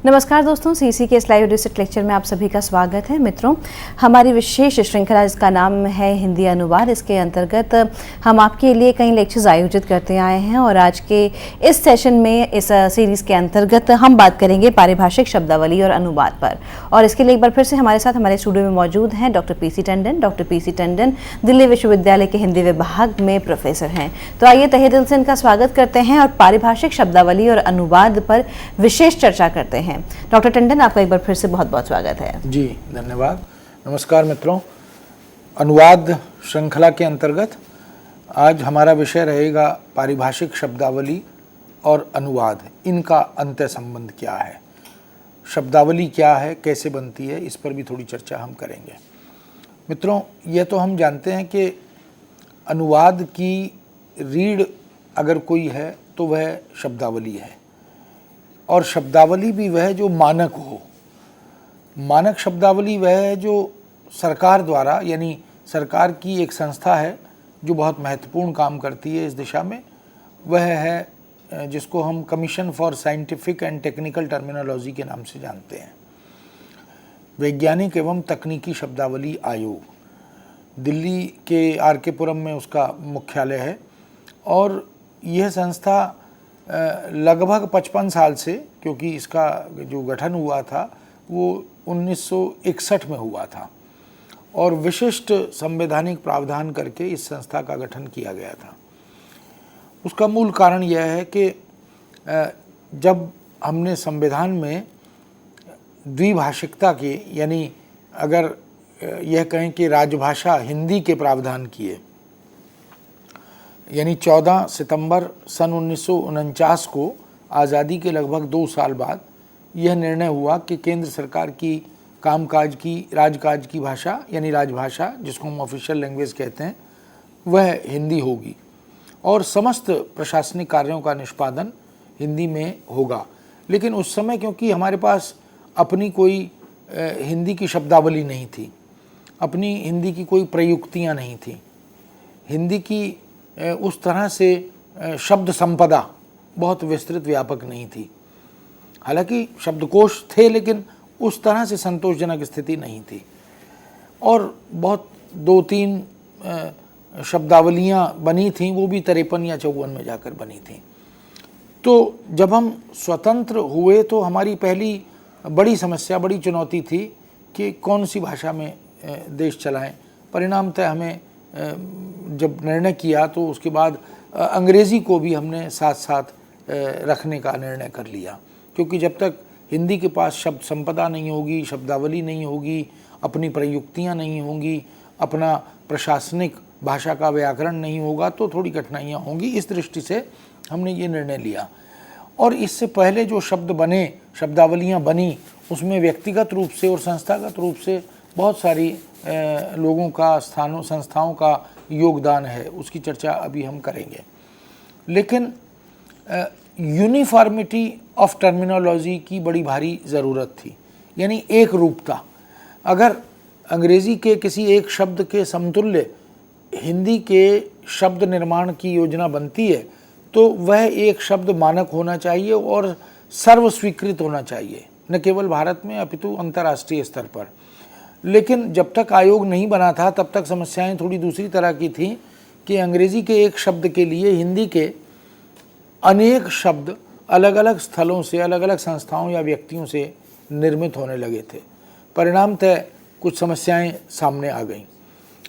नमस्कार दोस्तों, सीसी के इस लाइव रिसेट लेक्चर में आप सभी का स्वागत है। मित्रों, हमारी विशेष श्रृंखला जिसका नाम है हिंदी अनुवाद, इसके अंतर्गत हम आपके लिए कई लेक्चर्स आयोजित करते आए हैं और आज के इस सेशन में, इस सीरीज़ के अंतर्गत हम बात करेंगे पारिभाषिक शब्दावली और अनुवाद पर। और इसके लिए एक बार फिर से हमारे साथ हमारे स्टूडियो में मौजूद हैं doctor PC Tandon. Doctor PC Tandon Delhi विश्वविद्यालय के हिंदी विभाग में प्रोफेसर हैं। तो आइए तहे दिल से इनका स्वागत करते हैं और पारिभाषिक शब्दावली और अनुवाद पर विशेष चर्चा करते हैं। डॉक्टर टंडन, आपका एक बार फिर से बहुत बहुत स्वागत है। जी धन्यवाद। नमस्कार मित्रों, अनुवाद श्रृंखला के अंतर्गत आज हमारा विषय रहेगा पारिभाषिक शब्दावली और अनुवाद, इनका अंतः संबंध क्या है, शब्दावली क्या है, कैसे बनती है, इस पर भी थोड़ी चर्चा हम करेंगे। मित्रों, यह तो हम जानते हैं कि अनुवाद की रीढ़ अगर कोई है तो वह शब्दावली है, और शब्दावली भी वह जो मानक हो। मानक शब्दावली वह है जो सरकार द्वारा, यानी सरकार की एक संस्था है जो बहुत महत्वपूर्ण काम करती है इस दिशा में, वह है जिसको हम commission for scientific and technical terminology के नाम से जानते हैं। वैज्ञानिक एवं तकनीकी शब्दावली आयोग, दिल्ली के आर.के. पुरम में उसका मुख्यालय है। और यह संस्था लगभग 55 साल से, क्योंकि इसका जो गठन हुआ था वो 1961 में हुआ था और विशिष्ट संवैधानिक प्रावधान करके इस संस्था का गठन किया गया था। उसका मूल कारण यह है कि जब हमने संविधान में द्विभाषिकता के, यानी अगर यह कहें कि राजभाषा हिंदी के प्रावधान किए, यानी 14 सितंबर सन 1949 को आज़ादी के लगभग 2 साल बाद यह निर्णय हुआ कि केंद्र सरकार की कामकाज की, राजकाज की भाषा, यानी राजभाषा जिसको हम ऑफिशियल लैंग्वेज कहते हैं, वह हिंदी होगी और समस्त प्रशासनिक कार्यों का निष्पादन हिंदी में होगा। लेकिन उस समय क्योंकि हमारे पास अपनी कोई हिंदी की शब्दावली नहीं थी, अपनी हिंदी की कोई प्रयुक्तियाँ नहीं थी, हिंदी की उस तरह से शब्द संपदा बहुत विस्तृत व्यापक नहीं थी। हालांकि शब्दकोश थे लेकिन उस तरह से संतोषजनक स्थिति नहीं थी, और बहुत 2-3 शब्दावलियाँ बनी थीं, वो भी 53 या 54 में जाकर बनी थीं। तो जब हम स्वतंत्र हुए तो हमारी पहली बड़ी समस्या, बड़ी चुनौती थी कि कौन सी भाषा में देश चलाएं। परिणामतः हमें जब निर्णय किया तो उसके बाद अंग्रेज़ी को भी हमने साथ साथ रखने का निर्णय कर लिया, क्योंकि जब तक हिंदी के पास शब्द संपदा नहीं होगी, शब्दावली नहीं होगी, अपनी प्रयुक्तियाँ नहीं होंगी, अपना प्रशासनिक भाषा का व्याकरण नहीं होगा तो थोड़ी कठिनाइयाँ होंगी। इस दृष्टि से हमने ये निर्णय लिया। और इससे पहले जो शब्द बने, शब्दावलियाँ बनी, उसमें व्यक्तिगत रूप से और संस्थागत रूप से बहुत सारी लोगों का, संस्थाओं का योगदान है, उसकी चर्चा अभी हम करेंगे। लेकिन यूनिफॉर्मिटी ऑफ टर्मिनोलॉजी की बड़ी भारी ज़रूरत थी, यानी एक रूपता। अगर अंग्रेज़ी के किसी एक शब्द के समतुल्य हिंदी के शब्द निर्माण की योजना बनती है तो वह एक शब्द मानक होना चाहिए और सर्वस्वीकृत होना चाहिए, न केवल भारत में अपितु अंतर्राष्ट्रीय स्तर पर। लेकिन जब तक आयोग नहीं बना था तब तक समस्याएं थोड़ी दूसरी तरह की थीं कि अंग्रेज़ी के एक शब्द के लिए हिंदी के अनेक शब्द अलग अलग स्थलों से, अलग अलग संस्थाओं या व्यक्तियों से निर्मित होने लगे थे। परिणामतः कुछ समस्याएं सामने आ गईं।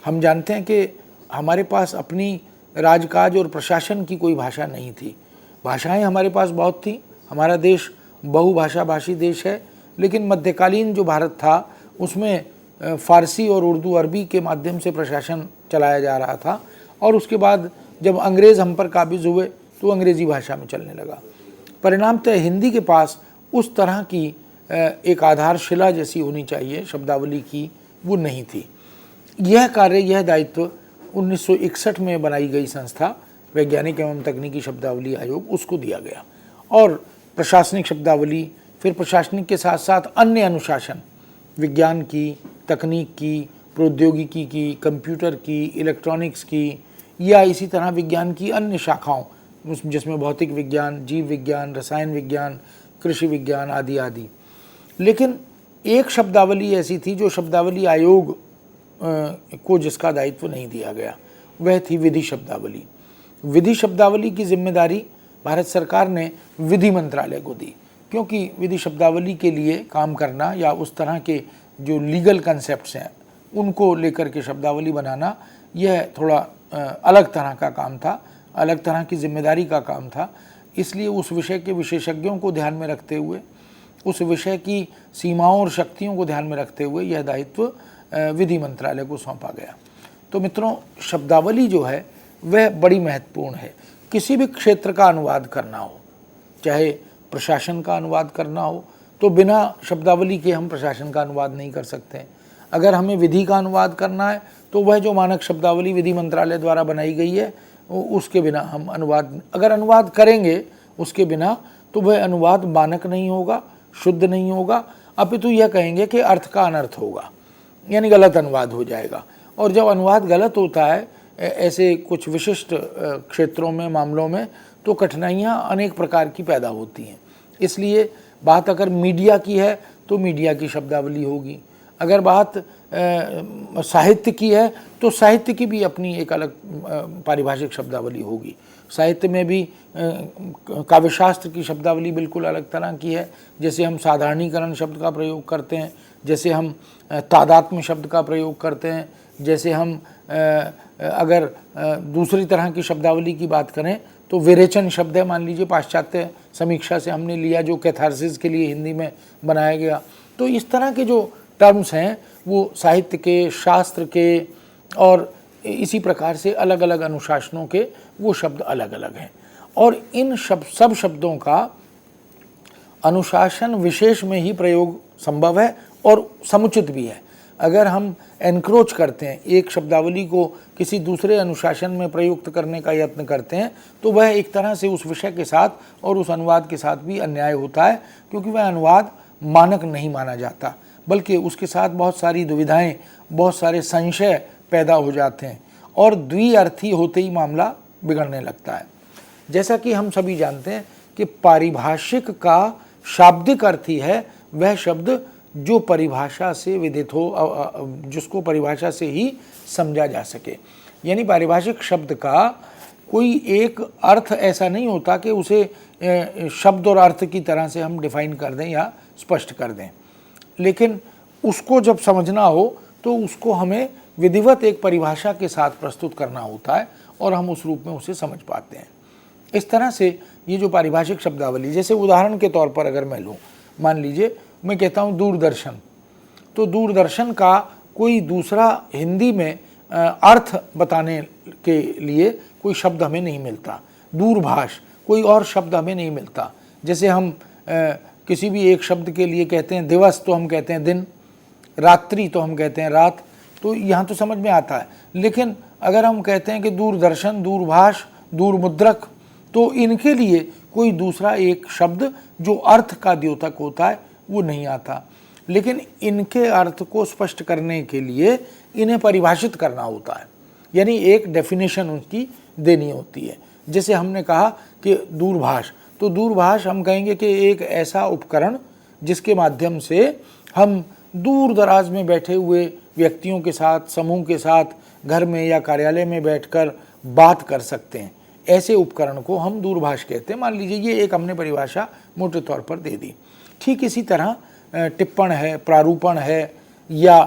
हम जानते हैं कि हमारे पास अपनी राजकाज और प्रशासन की कोई भाषा नहीं थी। भाषाएं हमारे पास बहुत थीं, हमारा देश बहुभाषा भाषी देश है, लेकिन मध्यकालीन जो भारत था उसमें फ़ारसी और उर्दू अरबी के माध्यम से प्रशासन चलाया जा रहा था। और उसके बाद जब अंग्रेज़ हम पर काबिज़ हुए तो अंग्रेज़ी भाषा में चलने लगा। परिणामतः हिंदी के पास उस तरह की एक आधारशिला जैसी होनी चाहिए शब्दावली की, वो नहीं थी। यह कार्य, यह दायित्व 1961 में बनाई गई संस्था वैज्ञानिक एवं तकनीकी शब्दावली आयोग, उसको दिया गया। और प्रशासनिक शब्दावली, फिर प्रशासनिक के साथ साथ अन्य अनुशासन, विज्ञान की, तकनीक की, प्रौद्योगिकी की, कंप्यूटर की, इलेक्ट्रॉनिक्स की, या इसी तरह विज्ञान की अन्य शाखाओं जिसमें भौतिक विज्ञान, जीव विज्ञान, रसायन विज्ञान, कृषि विज्ञान आदि आदि, लेकिन एक शब्दावली ऐसी थी जो शब्दावली आयोग को जिसका दायित्व नहीं दिया गया, वह थी विधि शब्दावली। विधि शब्दावली की जिम्मेदारी भारत सरकार ने विधि मंत्रालय को दी, क्योंकि विधि शब्दावली के लिए काम करना या उस तरह के जो लीगल कंसेप्ट्स हैं उनको लेकर के शब्दावली बनाना, यह थोड़ा अलग तरह का काम था, अलग तरह की जिम्मेदारी का काम था। इसलिए उस विषय के विशेषज्ञों को ध्यान में रखते हुए, उस विषय की सीमाओं और शक्तियों को ध्यान में रखते हुए यह दायित्व विधि मंत्रालय को सौंपा गया। तो मित्रों, शब्दावली जो है वह बड़ी महत्वपूर्ण है। किसी भी क्षेत्र का अनुवाद करना हो, चाहे प्रशासन का अनुवाद करना हो, तो बिना शब्दावली के हम प्रशासन का अनुवाद नहीं कर सकते। अगर हमें विधि का अनुवाद करना है तो वह जो मानक शब्दावली विधि मंत्रालय द्वारा बनाई गई है उसके बिना हम अगर अनुवाद करेंगे उसके बिना, तो वह अनुवाद मानक नहीं होगा, शुद्ध नहीं होगा, अपितु यह कहेंगे कि अर्थ का अनर्थ होगा, यानी गलत अनुवाद हो जाएगा। और जब अनुवाद गलत होता है ऐसे कुछ विशिष्ट क्षेत्रों में, मामलों में, तो कठिनाइयाँ अनेक प्रकार की पैदा होती हैं। इसलिए बात अगर मीडिया की है तो मीडिया की शब्दावली होगी, अगर बात साहित्य की है तो साहित्य की भी अपनी एक अलग पारिभाषिक शब्दावली होगी। साहित्य में भी काव्यशास्त्र की शब्दावली बिल्कुल अलग तरह की है। जैसे हम साधारणीकरण शब्द का प्रयोग करते हैं, जैसे हम तादात्म्य शब्द का प्रयोग करते हैं, जैसे हम अगर दूसरी तरह की शब्दावली की बात करें तो विरेचन शब्द है, मान लीजिए पाश्चात्य समीक्षा से हमने लिया, जो कैथार्सिस के लिए हिंदी में बनाया गया। तो इस तरह के जो टर्म्स हैं वो साहित्य के, शास्त्र के और इसी प्रकार से अलग अलग अनुशासनों के वो शब्द अलग अलग हैं। और इन सब शब्दों का अनुशासन विशेष में ही प्रयोग संभव है और समुचित भी है। अगर हम एनक्रोच करते हैं, एक शब्दावली को किसी दूसरे अनुशासन में प्रयुक्त करने का यत्न करते हैं, तो वह एक तरह से उस विषय के साथ और उस अनुवाद के साथ भी अन्याय होता है, क्योंकि वह अनुवाद मानक नहीं माना जाता, बल्कि उसके साथ बहुत सारी दुविधाएं, बहुत सारे संशय पैदा हो जाते हैं और द्विअर्थी होते ही मामला बिगड़ने लगता है। जैसा कि हम सभी जानते हैं कि पारिभाषिक का शाब्दिक अर्थ ही है वह शब्द जो परिभाषा से विदित हो, जिसको परिभाषा से ही समझा जा सके। यानी पारिभाषिक शब्द का कोई एक अर्थ ऐसा नहीं होता कि उसे शब्द और अर्थ की तरह से हम डिफाइन कर दें या स्पष्ट कर दें, लेकिन उसको जब समझना हो तो उसको हमें विधिवत एक परिभाषा के साथ प्रस्तुत करना होता है और हम उस रूप में उसे समझ पाते हैं। इस तरह से ये जो पारिभाषिक शब्दावली, जैसे उदाहरण के तौर पर अगर मैं लूँ, मान लीजिए मैं कहता हूँ दूरदर्शन, तो दूरदर्शन का कोई दूसरा हिंदी में अर्थ बताने के लिए कोई शब्द हमें नहीं मिलता। दूरभाष कोई और शब्द हमें नहीं मिलता। जैसे हम किसी भी एक शब्द के लिए कहते हैं दिवस तो हम कहते हैं दिन, रात्रि तो हम कहते हैं रात, तो यहाँ तो समझ में आता है। लेकिन अगर हम कहते हैं कि दूरदर्शन, दूरभाष, दूरमुद्रक, तो इनके लिए कोई दूसरा एक शब्द जो अर्थ का द्योतक होता है वो नहीं आता। लेकिन इनके अर्थ को स्पष्ट करने के लिए इन्हें परिभाषित करना होता है, यानी एक डेफिनेशन उनकी देनी होती है। जैसे हमने कहा कि दूरभाष, तो दूरभाष हम कहेंगे कि एक ऐसा उपकरण जिसके माध्यम से हम दूर दराज में बैठे हुए व्यक्तियों के साथ, समूह के साथ, घर में या कार्यालय में बैठकर बात कर सकते हैं, ऐसे उपकरण को हम दूरभाष कहते हैं। मान लीजिए ये एक हमने परिभाषा मोटे तौर पर दे दी। ठीक इसी तरह टिप्पण है, प्रारूपण है या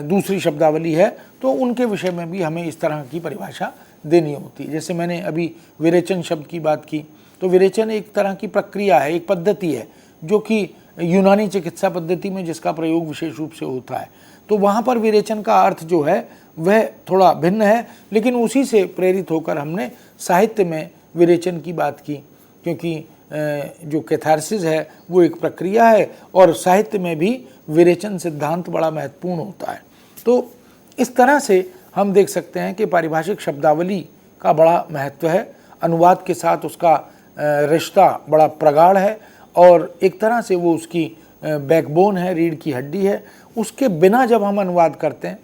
दूसरी शब्दावली है, तो उनके विषय में भी हमें इस तरह की परिभाषा देनी होती है। जैसे मैंने अभी विरेचन शब्द की बात की, तो विरेचन एक तरह की प्रक्रिया है, एक पद्धति है जो कि यूनानी चिकित्सा पद्धति में जिसका प्रयोग विशेष रूप से होता है। तो वहाँ पर विरेचन का अर्थ जो है वह थोड़ा भिन्न है, लेकिन उसी से प्रेरित होकर हमने साहित्य में विरेचन की बात की, क्योंकि जो कैथार्सिस है वो एक प्रक्रिया है और साहित्य में भी विरेचन सिद्धांत बड़ा महत्वपूर्ण होता है। तो इस तरह से हम देख सकते हैं कि पारिभाषिक शब्दावली का बड़ा महत्व है, अनुवाद के साथ उसका रिश्ता बड़ा प्रगाढ़ है और एक तरह से वो उसकी बैकबोन है, रीढ़ की हड्डी है। उसके बिना जब हम अनुवाद करते हैं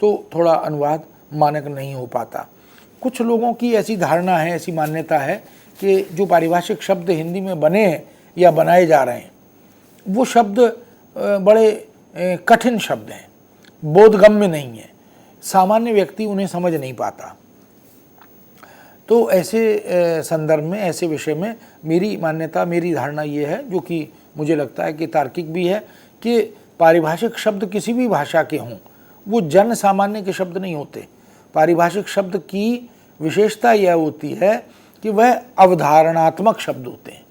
तो थोड़ा अनुवाद मानक नहीं हो पाता। कुछ लोगों की ऐसी धारणा है, ऐसी मान्यता है कि जो पारिभाषिक शब्द हिंदी में बने हैं या बनाए जा रहे हैं वो शब्द बड़े कठिन शब्द हैं, बोधगम्य नहीं है, सामान्य व्यक्ति उन्हें समझ नहीं पाता। तो ऐसे संदर्भ में, ऐसे विषय में मेरी मान्यता, मेरी धारणा ये है, जो कि मुझे लगता है कि तार्किक भी है, कि पारिभाषिक शब्द किसी भी भाषा के हों, वो जन सामान्य के शब्द नहीं होते। पारिभाषिक शब्द की विशेषता यह होती है कि वह अवधारणात्मक शब्द होते हैं।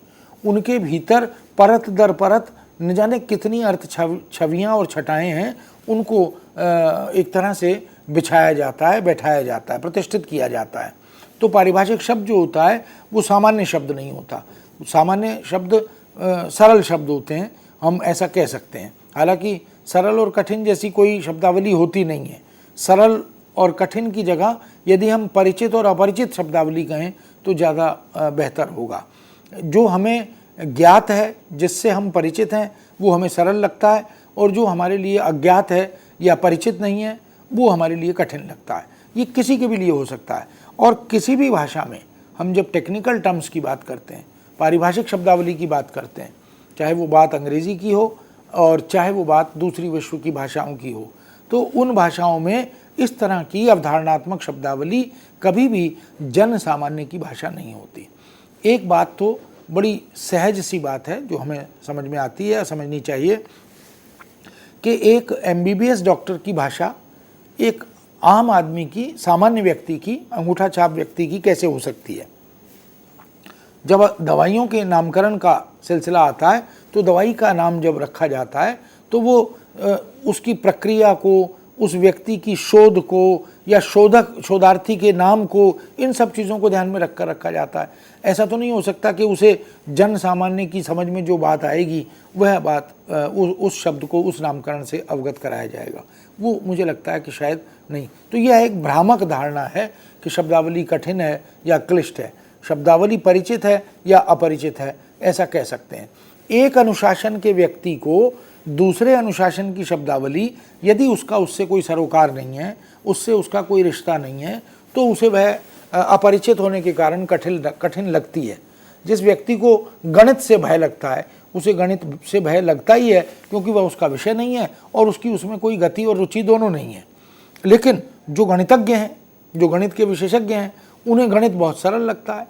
उनके भीतर परत दर परत न जाने कितनी अर्थ छवियाँ और छटाएँ हैं, उनको एक तरह से बिछाया जाता है, बैठाया जाता है, प्रतिष्ठित किया जाता है। तो पारिभाषिक शब्द जो होता है वो सामान्य शब्द नहीं होता। सामान्य शब्द सरल शब्द होते हैं, हम ऐसा कह सकते हैं। हालांकि सरल और कठिन जैसी कोई शब्दावली होती नहीं है। सरल और कठिन की जगह यदि हम परिचित और अपरिचित शब्दावली कहें तो ज़्यादा बेहतर होगा। जो हमें ज्ञात है, जिससे हम परिचित हैं, वो हमें सरल लगता है, और जो हमारे लिए अज्ञात है या परिचित नहीं है वो हमारे लिए कठिन लगता है। ये किसी के भी लिए हो सकता है। और किसी भी भाषा में हम जब टेक्निकल टर्म्स की बात करते हैं, पारिभाषिक शब्दावली की बात करते हैं, चाहे वो बात अंग्रेज़ी की हो और चाहे वो बात दूसरी विश्व की भाषाओं की हो, तो उन भाषाओं में इस तरह की अवधारणात्मक शब्दावली कभी भी जन सामान्य की भाषा नहीं होती। एक बात तो बड़ी सहज सी बात है जो हमें समझ में आती है, समझनी चाहिए, कि एक MBBS डॉक्टर की भाषा एक आम आदमी की, सामान्य व्यक्ति की, अंगूठा छाप व्यक्ति की कैसे हो सकती है। जब दवाइयों के नामकरण का सिलसिला आता है तो दवाई का नाम जब रखा जाता है तो वो उसकी प्रक्रिया को, उस व्यक्ति की शोध को या शोधार्थी के नाम को, इन सब चीज़ों को ध्यान में रखकर रखा जाता है। ऐसा तो नहीं हो सकता कि उसे जन सामान्य की समझ में जो बात आएगी वह बात उस शब्द को उस नामकरण से अवगत कराया जाएगा। वो मुझे लगता है कि शायद नहीं। तो यह एक भ्रामक धारणा है कि शब्दावली कठिन है या क्लिष्ट है, शब्दावली परिचित है या अपरिचित है, ऐसा कह सकते हैं। एक अनुशासन के व्यक्ति को दूसरे अनुशासन की शब्दावली, यदि उससे कोई सरोकार नहीं है, उससे उसका कोई रिश्ता नहीं है, तो उसे वह अपरिचित होने के कारण कठिन लगती है। जिस व्यक्ति को गणित से भय लगता है, उसे गणित से भय लगता ही है, क्योंकि वह उसका विषय नहीं है और उसकी उसमें कोई गति और रुचि दोनों नहीं है। लेकिन जो गणितज्ञ हैं, जो गणित के विशेषज्ञ हैं, उन्हें गणित बहुत सरल लगता है।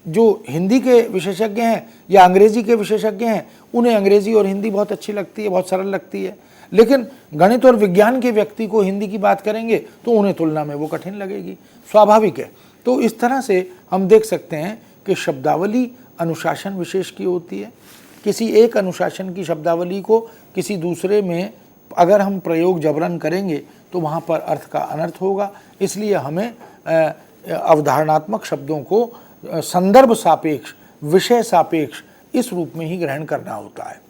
जो हिंदी के विशेषज्ञ हैं या अंग्रेज़ी के विशेषज्ञ हैं, उन्हें अंग्रेज़ी और हिंदी बहुत अच्छी लगती है, बहुत सरल लगती है। लेकिन गणित और विज्ञान के व्यक्ति को हिंदी की बात करेंगे तो उन्हें तुलना में वो कठिन लगेगी, स्वाभाविक है। तो इस तरह से हम देख सकते हैं कि शब्दावली अनुशासन विशेष की होती है। किसी एक अनुशासन की शब्दावली को किसी दूसरे में अगर हम प्रयोग जबरन करेंगे तो वहाँ पर अर्थ का अनर्थ होगा। इसलिए हमें अवधारणात्मक शब्दों को संदर्भ सापेक्ष, विषय सापेक्ष इस रूप में ही ग्रहण करना होता है।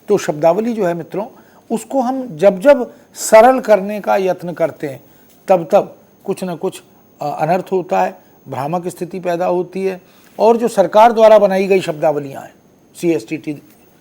तो शब्दावली जो है मित्रों, उसको हम जब जब सरल करने का यत्न करते हैं तब तब कुछ न कुछ अनर्थ होता है, भ्रामक स्थिति पैदा होती है। और जो सरकार द्वारा बनाई गई शब्दावलियाँ हैं, CSTT,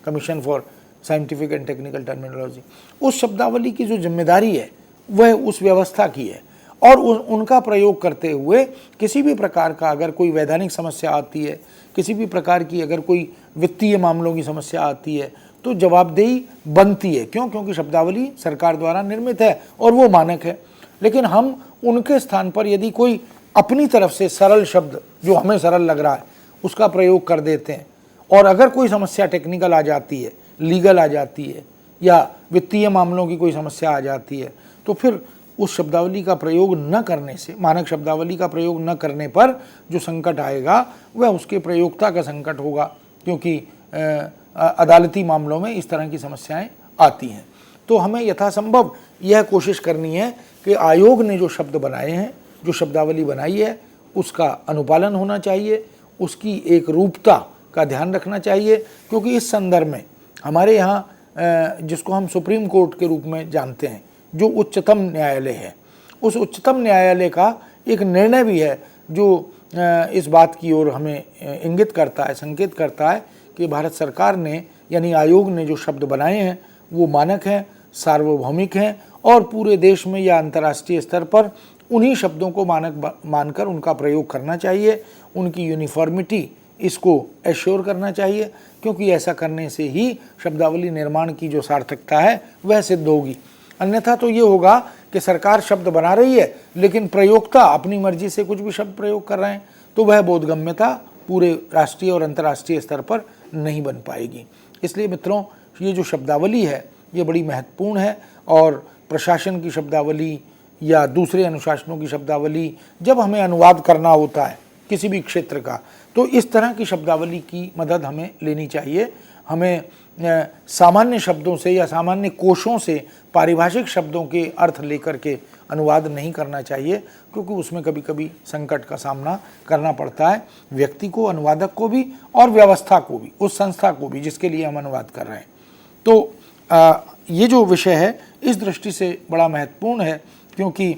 commission for scientific and technical terminology, उस शब्दावली की जो जिम्मेदारी है वह उस व्यवस्था की है। और उनका प्रयोग करते हुए किसी भी प्रकार का अगर कोई वैधानिक समस्या आती है, किसी भी प्रकार की अगर कोई वित्तीय मामलों की समस्या आती है, तो जवाबदेही बनती है। क्यों? क्योंकि शब्दावली सरकार द्वारा निर्मित है और वो मानक है। लेकिन हम उनके स्थान पर यदि कोई अपनी तरफ से सरल शब्द, जो हमें सरल लग रहा है, उसका प्रयोग कर देते हैं, और अगर कोई समस्या टेक्निकल आ जाती है, लीगल आ जाती है, या वित्तीय मामलों की कोई समस्या आ जाती है, तो फिर उस शब्दावली का प्रयोग न करने से, मानक शब्दावली का प्रयोग न करने पर जो संकट आएगा वह उसके प्रयोक्ता का संकट होगा, क्योंकि अदालती मामलों में इस तरह की समस्याएं आती हैं। तो हमें यथासंभव यह कोशिश करनी है कि आयोग ने जो शब्द बनाए हैं, जो शब्दावली बनाई है, उसका अनुपालन होना चाहिए, उसकी एक रूपता का ध्यान रखना चाहिए। क्योंकि इस संदर्भ में हमारे यहाँ जिसको हम सुप्रीम कोर्ट के रूप में जानते हैं, जो उच्चतम न्यायालय है, उस उच्चतम न्यायालय का एक निर्णय भी है जो इस बात की ओर हमें इंगित करता है, संकेत करता है कि भारत सरकार ने, यानी आयोग ने जो शब्द बनाए हैं वो मानक हैं, सार्वभौमिक हैं, और पूरे देश में या अंतर्राष्ट्रीय स्तर पर उन्हीं शब्दों को मानक मानकर उनका प्रयोग करना चाहिए। उनकी यूनिफॉर्मिटी इसको एश्योर करना चाहिए, क्योंकि ऐसा करने से ही शब्दावली निर्माण की जो सार्थकता है वह सिद्ध होगी। अन्यथा तो ये होगा कि सरकार शब्द बना रही है लेकिन प्रयोक्ता अपनी मर्जी से कुछ भी शब्द प्रयोग कर रहे हैं, तो वह बोधगम्यता पूरे राष्ट्रीय और अंतर्राष्ट्रीय स्तर पर नहीं बन पाएगी। इसलिए मित्रों, ये जो शब्दावली है ये बड़ी महत्वपूर्ण है, और प्रशासन की शब्दावली या दूसरे अनुशासनों की शब्दावली जब हमें अनुवाद करना होता है किसी भी क्षेत्र का, तो इस तरह की शब्दावली की मदद हमें लेनी चाहिए। हमें सामान्य शब्दों से या सामान्य कोशों से पारिभाषिक शब्दों के अर्थ लेकर के अनुवाद नहीं करना चाहिए, क्योंकि उसमें कभी कभी संकट का सामना करना पड़ता है, व्यक्ति को, अनुवादक को भी और व्यवस्था को भी, उस संस्था को भी जिसके लिए हम अनुवाद कर रहे हैं। तो ये जो विषय है इस दृष्टि से बड़ा महत्वपूर्ण है, क्योंकि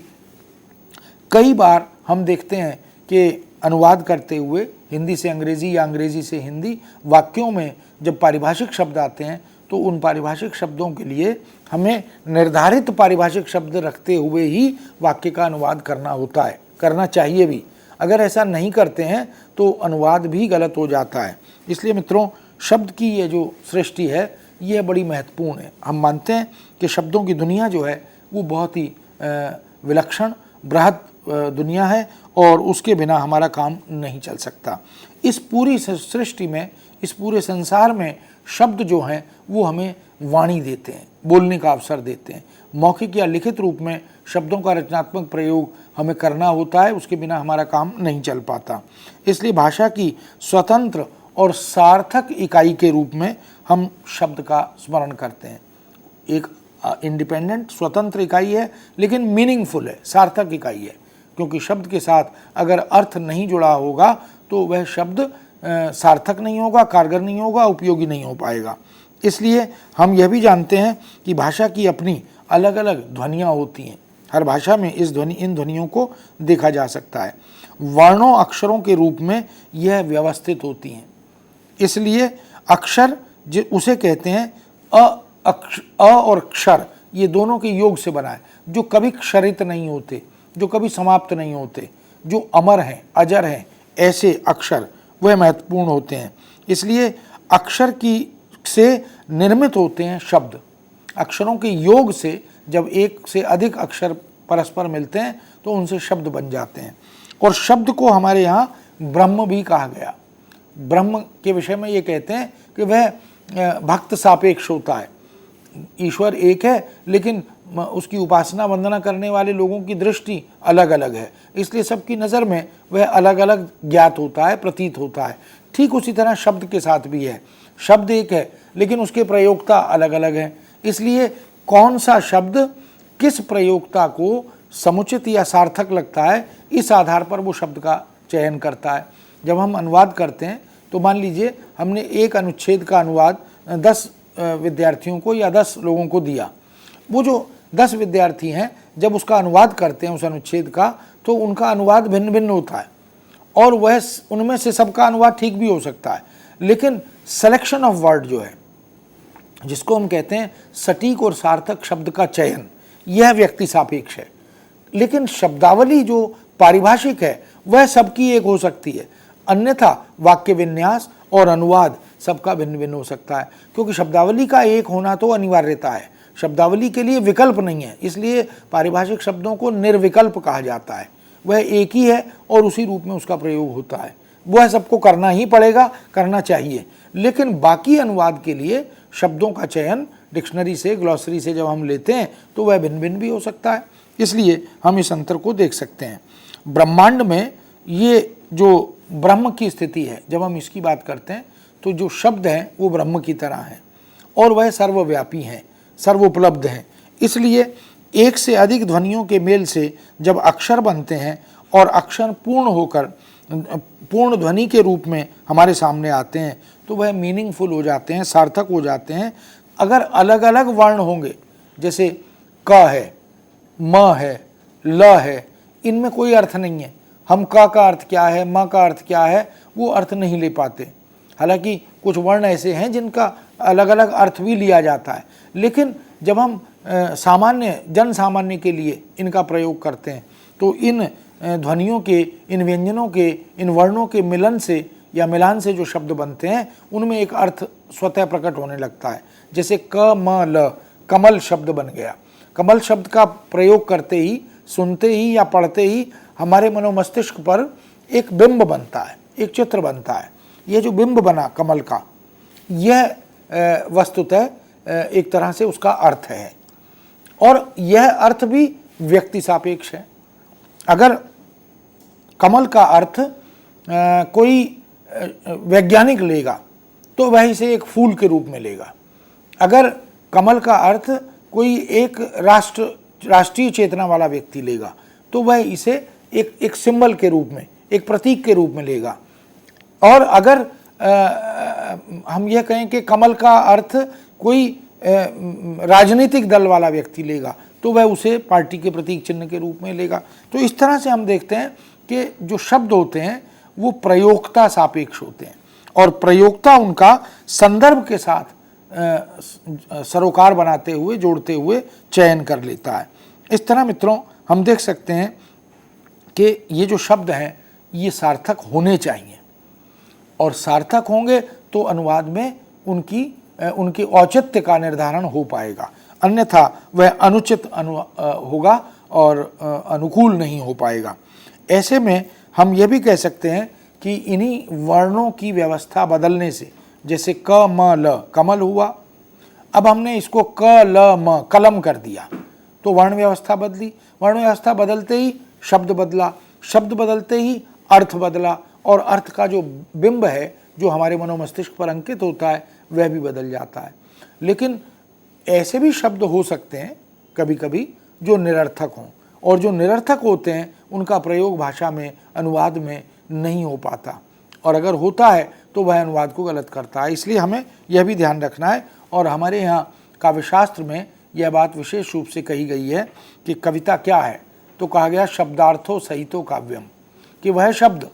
कई बार हम देखते हैं कि अनुवाद करते हुए हिंदी से अंग्रेज़ी या अंग्रेज़ी से हिंदी वाक्यों में जब पारिभाषिक शब्द आते हैं तो उन पारिभाषिक शब्दों के लिए हमें निर्धारित पारिभाषिक शब्द रखते हुए ही वाक्य का अनुवाद करना होता है, करना चाहिए भी। अगर ऐसा नहीं करते हैं तो अनुवाद भी गलत हो जाता है। इसलिए मित्रों, शब्द की ये जो सृष्टि है यह बड़ी महत्वपूर्ण है। हम मानते हैं कि शब्दों की दुनिया जो है वो बहुत ही विलक्षण बृहद दुनिया है, और उसके बिना हमारा काम नहीं चल सकता। इस पूरी सृष्टि में, इस पूरे संसार में शब्द जो हैं वो हमें वाणी देते हैं, बोलने का अवसर देते हैं। मौखिक या लिखित रूप में शब्दों का रचनात्मक प्रयोग हमें करना होता है, उसके बिना हमारा काम नहीं चल पाता। इसलिए भाषा की स्वतंत्र और सार्थक इकाई के रूप में हम शब्द का स्मरण करते हैं। एक इंडिपेंडेंट स्वतंत्र इकाई है लेकिन मीनिंगफुल है, सार्थक इकाई है, क्योंकि शब्द के साथ अगर अर्थ नहीं जुड़ा होगा तो वह शब्द सार्थक नहीं होगा, कारगर नहीं होगा, उपयोगी नहीं हो पाएगा। इसलिए हम यह भी जानते हैं कि भाषा की अपनी अलग अलग ध्वनियाँ होती हैं। हर भाषा में इन ध्वनियों को देखा जा सकता है। वर्णों अक्षरों के रूप में यह व्यवस्थित होती हैं। इसलिए अक्षर उसे कहते हैं अ और क्षर, ये दोनों के योग से बना है, जो कभी क्षरित नहीं होते, जो कभी समाप्त नहीं होते, जो अमर हैं, अजर हैं, ऐसे अक्षर वह महत्वपूर्ण होते हैं। इसलिए अक्षर की से निर्मित होते हैं शब्द। अक्षरों के योग से जब एक से अधिक अक्षर परस्पर मिलते हैं तो उनसे शब्द बन जाते हैं। और शब्द को हमारे यहाँ ब्रह्म भी कहा गया। ब्रह्म के विषय में ये कहते हैं कि वह भक्त सापेक्ष होता है। ईश्वर एक है लेकिन उसकी उपासना वंदना करने वाले लोगों की दृष्टि अलग अलग है, इसलिए सबकी नज़र में वह अलग अलग ज्ञात होता है, प्रतीत होता है। ठीक उसी तरह शब्द के साथ भी है। शब्द एक है लेकिन उसके प्रयोक्ता अलग अलग हैं। इसलिए कौन सा शब्द किस प्रयोक्ता को समुचित या सार्थक लगता है, इस आधार पर वो शब्द का चयन करता है। जब हम अनुवाद करते हैं तो मान लीजिए हमने एक अनुच्छेद का अनुवाद 10 विद्यार्थियों को या 10 लोगों को दिया। वो जो 10 विद्यार्थी हैं जब उसका अनुवाद करते हैं उस अनुच्छेद का, तो उनका अनुवाद भिन्न भिन्न होता है, और वह उनमें से सबका अनुवाद ठीक भी हो सकता है। लेकिन सिलेक्शन ऑफ वर्ड जो है, जिसको हम कहते हैं सटीक और सार्थक शब्द का चयन, यह व्यक्ति सापेक्ष है। लेकिन शब्दावली जो पारिभाषिक है वह सबकी एक हो सकती है, अन्यथा वाक्य विन्यास और अनुवाद सबका भिन्न भिन्न हो सकता है, क्योंकि शब्दावली का एक होना तो अनिवार्यता है। शब्दावली के लिए विकल्प नहीं है, इसलिए पारिभाषिक शब्दों को निर्विकल्प कहा जाता है। वह एक ही है और उसी रूप में उसका प्रयोग होता है। वह सबको करना ही पड़ेगा, करना चाहिए। लेकिन बाकी अनुवाद के लिए शब्दों का चयन डिक्शनरी से, ग्लॉसरी से जब हम लेते हैं तो वह भिन्न भिन्न भी हो सकता है। इसलिए हम इस अंतर को देख सकते हैं। ब्रह्मांड में ये जो ब्रह्म की स्थिति है, जब हम इसकी बात करते हैं तो जो शब्द हैं वो ब्रह्म की तरह हैं और वह सर्वव्यापी हैं, सर्वोपलब्ध हैं। इसलिए एक से अधिक ध्वनियों के मेल से जब अक्षर बनते हैं और अक्षर पूर्ण होकर पूर्ण ध्वनि के रूप में हमारे सामने आते हैं तो वह मीनिंगफुल हो जाते हैं, सार्थक हो जाते हैं। अगर अलग अलग वर्ण होंगे, जैसे क है, म है, ल है, इनमें कोई अर्थ नहीं है। हम का अर्थ क्या है, म का अर्थ क्या है, वो अर्थ नहीं ले पाते। हालांकि कुछ वर्ण ऐसे हैं जिनका अलग अलग अर्थ भी लिया जाता है, लेकिन जब हम सामान्य जन सामान्य के लिए इनका प्रयोग करते हैं तो इन ध्वनियों के, इन व्यंजनों के, इन वर्णों के मिलन से या मिलान से जो शब्द बनते हैं उनमें एक अर्थ स्वतः प्रकट होने लगता है। जैसे क म ल, कमल शब्द बन गया। कमल शब्द का प्रयोग करते ही, सुनते ही या पढ़ते ही हमारे मनोमस्तिष्क पर एक बिंब बनता है, एक चित्र बनता है। यह जो बिंब बना कमल का, यह वस्तुतः एक तरह से उसका अर्थ है, और यह अर्थ भी व्यक्ति सापेक्ष है। अगर कमल का अर्थ कोई वैज्ञानिक लेगा तो वह इसे एक फूल के रूप में लेगा। अगर कमल का अर्थ कोई एक राष्ट्रीय चेतना वाला व्यक्ति लेगा तो वह इसे एक सिंबल के रूप में, एक प्रतीक के रूप में लेगा। और अगर हम यह कहें कि कमल का अर्थ कोई राजनीतिक दल वाला व्यक्ति लेगा तो वह उसे पार्टी के प्रतीक चिन्ह के रूप में लेगा। तो इस तरह से हम देखते हैं कि जो शब्द होते हैं वो प्रयोक्ता सापेक्ष होते हैं, और प्रयोक्ता उनका संदर्भ के साथ सरोकार बनाते हुए, जोड़ते हुए चयन कर लेता है। इस तरह मित्रों हम देख सकते हैं कि ये जो शब्द हैं ये सार्थक होने चाहिए, और सार्थक होंगे तो अनुवाद में उनके औचित्य का निर्धारण हो पाएगा, अन्यथा वह अनुचित होगा और अनुकूल नहीं हो पाएगा। ऐसे में हम यह भी कह सकते हैं कि इन्हीं वर्णों की व्यवस्था बदलने से, जैसे क म ल कमल हुआ, अब हमने इसको क ल म कलम कर दिया तो वर्ण व्यवस्था बदली। वर्ण व्यवस्था बदलते ही शब्द बदला, शब्द बदलते ही अर्थ बदला, और अर्थ का जो बिंब है जो हमारे मनोमस्तिष्क पर अंकित होता है वह भी बदल जाता है। लेकिन ऐसे भी शब्द हो सकते हैं कभी कभी जो निरर्थक हों, और जो निरर्थक होते हैं उनका प्रयोग भाषा में, अनुवाद में नहीं हो पाता, और अगर होता है तो वह अनुवाद को गलत करता है। इसलिए हमें यह भी ध्यान रखना है, और हमारे यहाँ काव्यशास्त्र में यह बात विशेष रूप से कही गई है कि कविता क्या है, तो कहा गया शब्दार्थो सहितो काव्यम, कि वह शब्द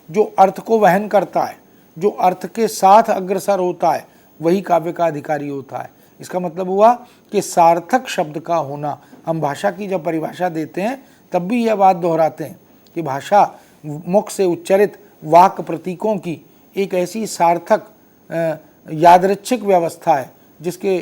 जो अर्थ को वहन करता है, जो अर्थ के साथ अग्रसर होता है, वही काव्य का अधिकारी होता है। इसका मतलब हुआ कि सार्थक शब्द का होना। हम भाषा की जब परिभाषा देते हैं तब भी यह बात दोहराते हैं कि भाषा मुख से उच्चारित वाक् प्रतीकों की एक ऐसी सार्थक यादृच्छिक व्यवस्था है जिसके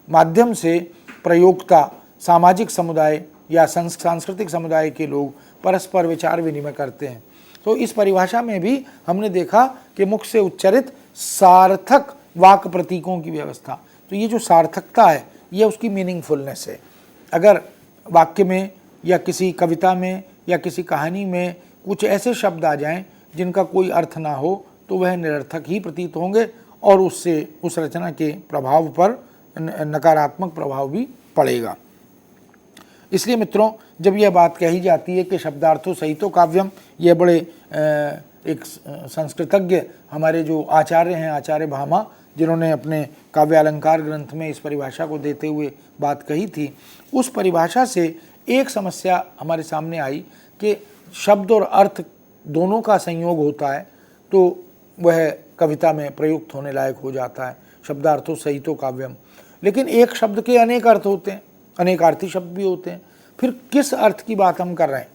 माध्यम से प्रयोक्ता, सामाजिक समुदाय या सांस्कृतिक समुदाय के लोग परस्पर विचार विनिमय करते हैं। तो इस परिभाषा में भी हमने देखा कि मुख से उच्चारित सार्थक वाक् प्रतीकों की व्यवस्था। तो ये जो सार्थकता है यह उसकी मीनिंगफुलनेस है। अगर वाक्य में या किसी कविता में या किसी कहानी में कुछ ऐसे शब्द आ जाएं जिनका कोई अर्थ ना हो तो वह निरर्थक ही प्रतीत होंगे, और उससे उस रचना के प्रभाव पर नकारात्मक प्रभाव भी पड़ेगा। इसलिए मित्रों जब यह बात कही जाती है कि शब्दार्थों सहितो काव्यम, यह बड़े एक संस्कृतज्ञ हमारे जो आचार्य हैं, आचार्य भामा, जिन्होंने अपने काव्य अलंकार ग्रंथ में इस परिभाषा को देते हुए बात कही थी, उस परिभाषा से एक समस्या हमारे सामने आई कि शब्द और अर्थ दोनों का संयोग होता है तो वह कविता में प्रयुक्त होने लायक हो जाता है, शब्दार्थों सहितो काव्यम। लेकिन एक शब्द के अनेक अर्थ होते हैं, अनेकार्थी शब्द भी होते हैं। फिर किस अर्थ की बात हम कर रहे हैं,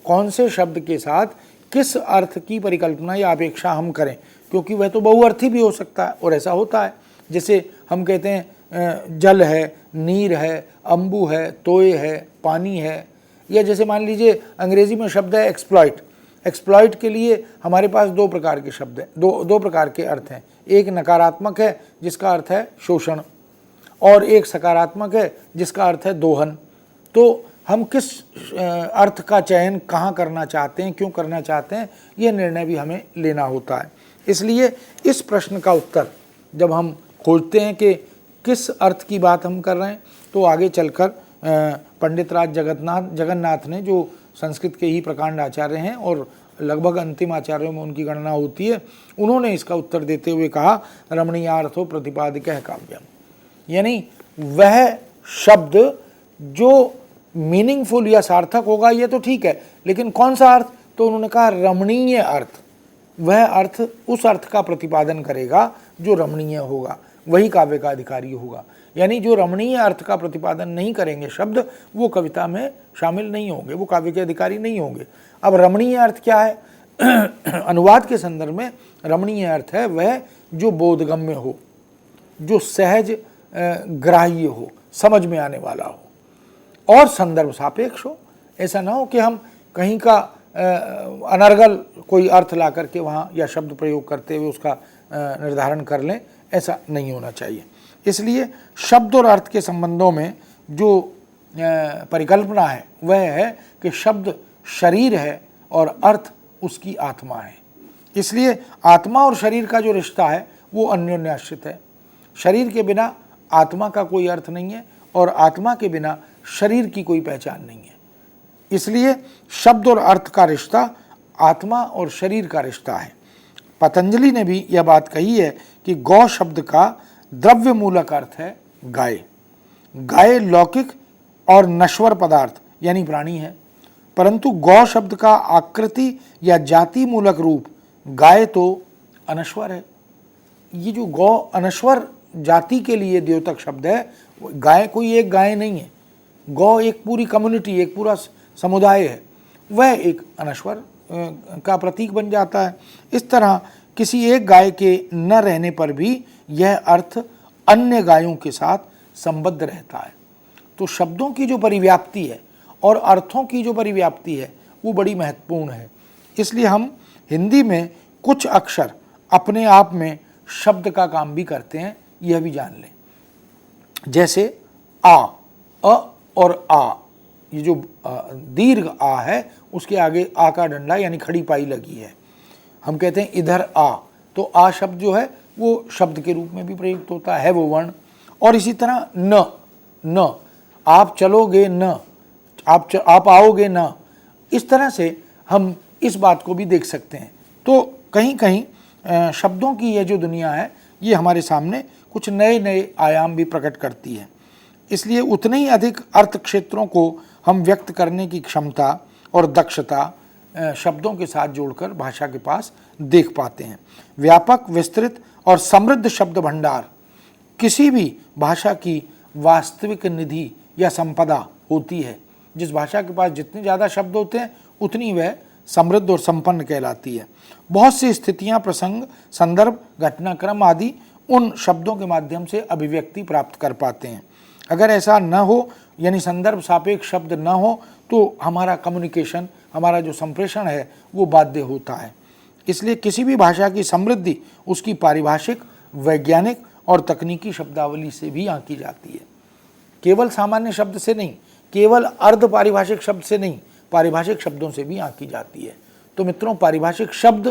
कौन से शब्द के साथ किस अर्थ की परिकल्पना या अपेक्षा हम करें, क्योंकि वह तो बहुअर्थी भी हो सकता है, और ऐसा होता है। जैसे हम कहते हैं जल है, नीर है, अम्बु है, तोय है, पानी है, या जैसे मान लीजिए अंग्रेजी में शब्द है एक्सप्लॉइट। एक्सप्लॉइट के लिए हमारे पास दो प्रकार के शब्द हैं, दो प्रकार के अर्थ हैं। एक नकारात्मक है जिसका अर्थ है शोषण, और एक सकारात्मक है जिसका अर्थ है दोहन। तो हम किस अर्थ का चयन कहाँ करना चाहते हैं, क्यों करना चाहते हैं, यह निर्णय भी हमें लेना होता है। इसलिए इस प्रश्न का उत्तर जब हम खोजते हैं कि किस अर्थ की बात हम कर रहे हैं, तो आगे चलकर पंडित राज जगन्नाथ ने, जो संस्कृत के ही प्रकांड आचार्य हैं और लगभग अंतिम आचार्यों में उनकी गणना होती है, उन्होंने इसका उत्तर देते हुए कहा रमणीयार्थो प्रतिपादिकः काव्यम, यानी वह शब्द जो मीनिंगफुल या सार्थक होगा ये तो ठीक है, लेकिन कौन सा अर्थ, तो उन्होंने कहा रमणीय अर्थ। वह अर्थ उस अर्थ का प्रतिपादन करेगा जो रमणीय होगा, वही काव्य का अधिकारी होगा। यानी जो रमणीय अर्थ का प्रतिपादन नहीं करेंगे शब्द, वो कविता में शामिल नहीं होंगे, वो काव्य के अधिकारी नहीं होंगे। अब रमणीय अर्थ क्या है, अनुवाद के संदर्भ में रमणीय अर्थ है वह जो बोधगम्य हो, जो सहज ग्राह्य हो, समझ में आने वाला हो और संदर्भ सापेक्ष हो। ऐसा ना हो कि हम कहीं का अनर्गल कोई अर्थ ला करके वहाँ या शब्द प्रयोग करते हुए उसका निर्धारण कर लें, ऐसा नहीं होना चाहिए। इसलिए शब्द और अर्थ के संबंधों में जो परिकल्पना है वह है कि शब्द शरीर है और अर्थ उसकी आत्मा है। इसलिए आत्मा और शरीर का जो रिश्ता है वो अन्योन्याश्रित है। शरीर के बिना आत्मा का कोई अर्थ नहीं है और आत्मा के बिना शरीर की कोई पहचान नहीं है। इसलिए शब्द और अर्थ का रिश्ता आत्मा और शरीर का रिश्ता है। पतंजलि ने भी यह बात कही है कि गौ शब्द का द्रव्य मूलक अर्थ है गाय। गाय लौकिक और नश्वर पदार्थ यानी प्राणी है, परंतु गौ शब्द का आकृति या जाति मूलक रूप गाय तो अनश्वर है। ये जो गौ अनश्वर जाति के लिए द्योतक शब्द है, गाय कोई एक गाय नहीं है, गौ एक पूरी कम्युनिटी, एक पूरा समुदाय है, वह एक अनश्वर का प्रतीक बन जाता है। इस तरह किसी एक गाय के न रहने पर भी यह अर्थ अन्य गायों के साथ संबद्ध रहता है। तो शब्दों की जो परिव्याप्ति है और अर्थों की जो परिव्याप्ति है वो बड़ी महत्वपूर्ण है। इसलिए हम हिंदी में कुछ अक्षर अपने आप में शब्द का काम भी करते हैं, यह भी जान लें। जैसे आ, अ और आ, ये जो दीर्घ आ है उसके आगे आ का डंडा यानी खड़ी पाई लगी है। हम कहते हैं इधर आ, तो आ शब्द जो है वो शब्द के रूप में भी प्रयुक्त होता है वो वर्ण। और इसी तरह न, न, आप चलोगे न, आप आओगे न, इस तरह से हम इस बात को भी देख सकते हैं। तो कहीं कहीं शब्दों की यह जो दुनिया है ये हमारे सामने कुछ नए नए आयाम भी प्रकट करती है। इसलिए उतने ही अधिक अर्थ क्षेत्रों को हम व्यक्त करने की क्षमता और दक्षता शब्दों के साथ जोड़कर भाषा के पास देख पाते हैं। व्यापक, विस्तृत और समृद्ध शब्द भंडार किसी भी भाषा की वास्तविक निधि या संपदा होती है। जिस भाषा के पास जितने ज़्यादा शब्द होते हैं उतनी वह समृद्ध और संपन्न कहलाती है। बहुत सी स्थितियाँ, प्रसंग, संदर्भ, घटनाक्रम आदि उन शब्दों के माध्यम से अभिव्यक्ति प्राप्त कर पाते हैं। अगर ऐसा न हो यानी संदर्भ सापेक्ष शब्द न हो तो हमारा कम्युनिकेशन, हमारा जो संप्रेषण है वो बाध्य होता है। इसलिए किसी भी भाषा की समृद्धि उसकी पारिभाषिक, वैज्ञानिक और तकनीकी शब्दावली से भी आंकी जाती है। केवल सामान्य शब्द से नहीं, केवल अर्ध पारिभाषिक शब्द से नहीं, पारिभाषिक शब्दों से भी आंकी जाती है। तो मित्रों, पारिभाषिक शब्द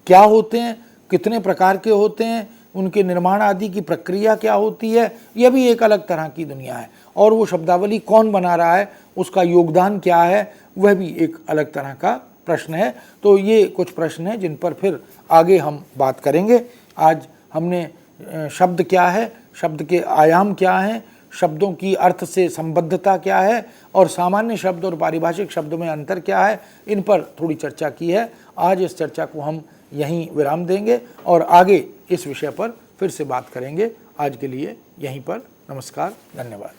क्या होते हैं, कितने प्रकार के होते हैं, उनके निर्माण आदि की प्रक्रिया क्या होती है, यह भी एक अलग तरह की दुनिया है। और वो शब्दावली कौन बना रहा है, उसका योगदान क्या है, वह भी एक अलग तरह का प्रश्न है। तो ये कुछ प्रश्न हैं जिन पर फिर आगे हम बात करेंगे। आज हमने शब्द क्या है, शब्द के आयाम क्या हैं, शब्दों की अर्थ से संबद्धता क्या है और सामान्य शब्द और पारिभाषिक शब्दों में अंतर क्या है, इन पर थोड़ी चर्चा की है। आज इस चर्चा को हम यहीं विराम देंगे और आगे इस विषय पर फिर से बात करेंगे। आज के लिए यहीं पर नमस्कार, धन्यवाद।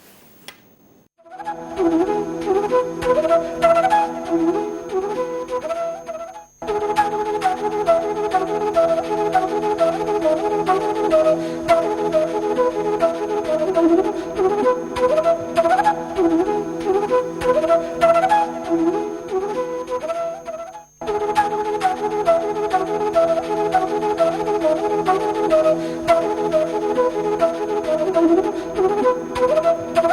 Thank you.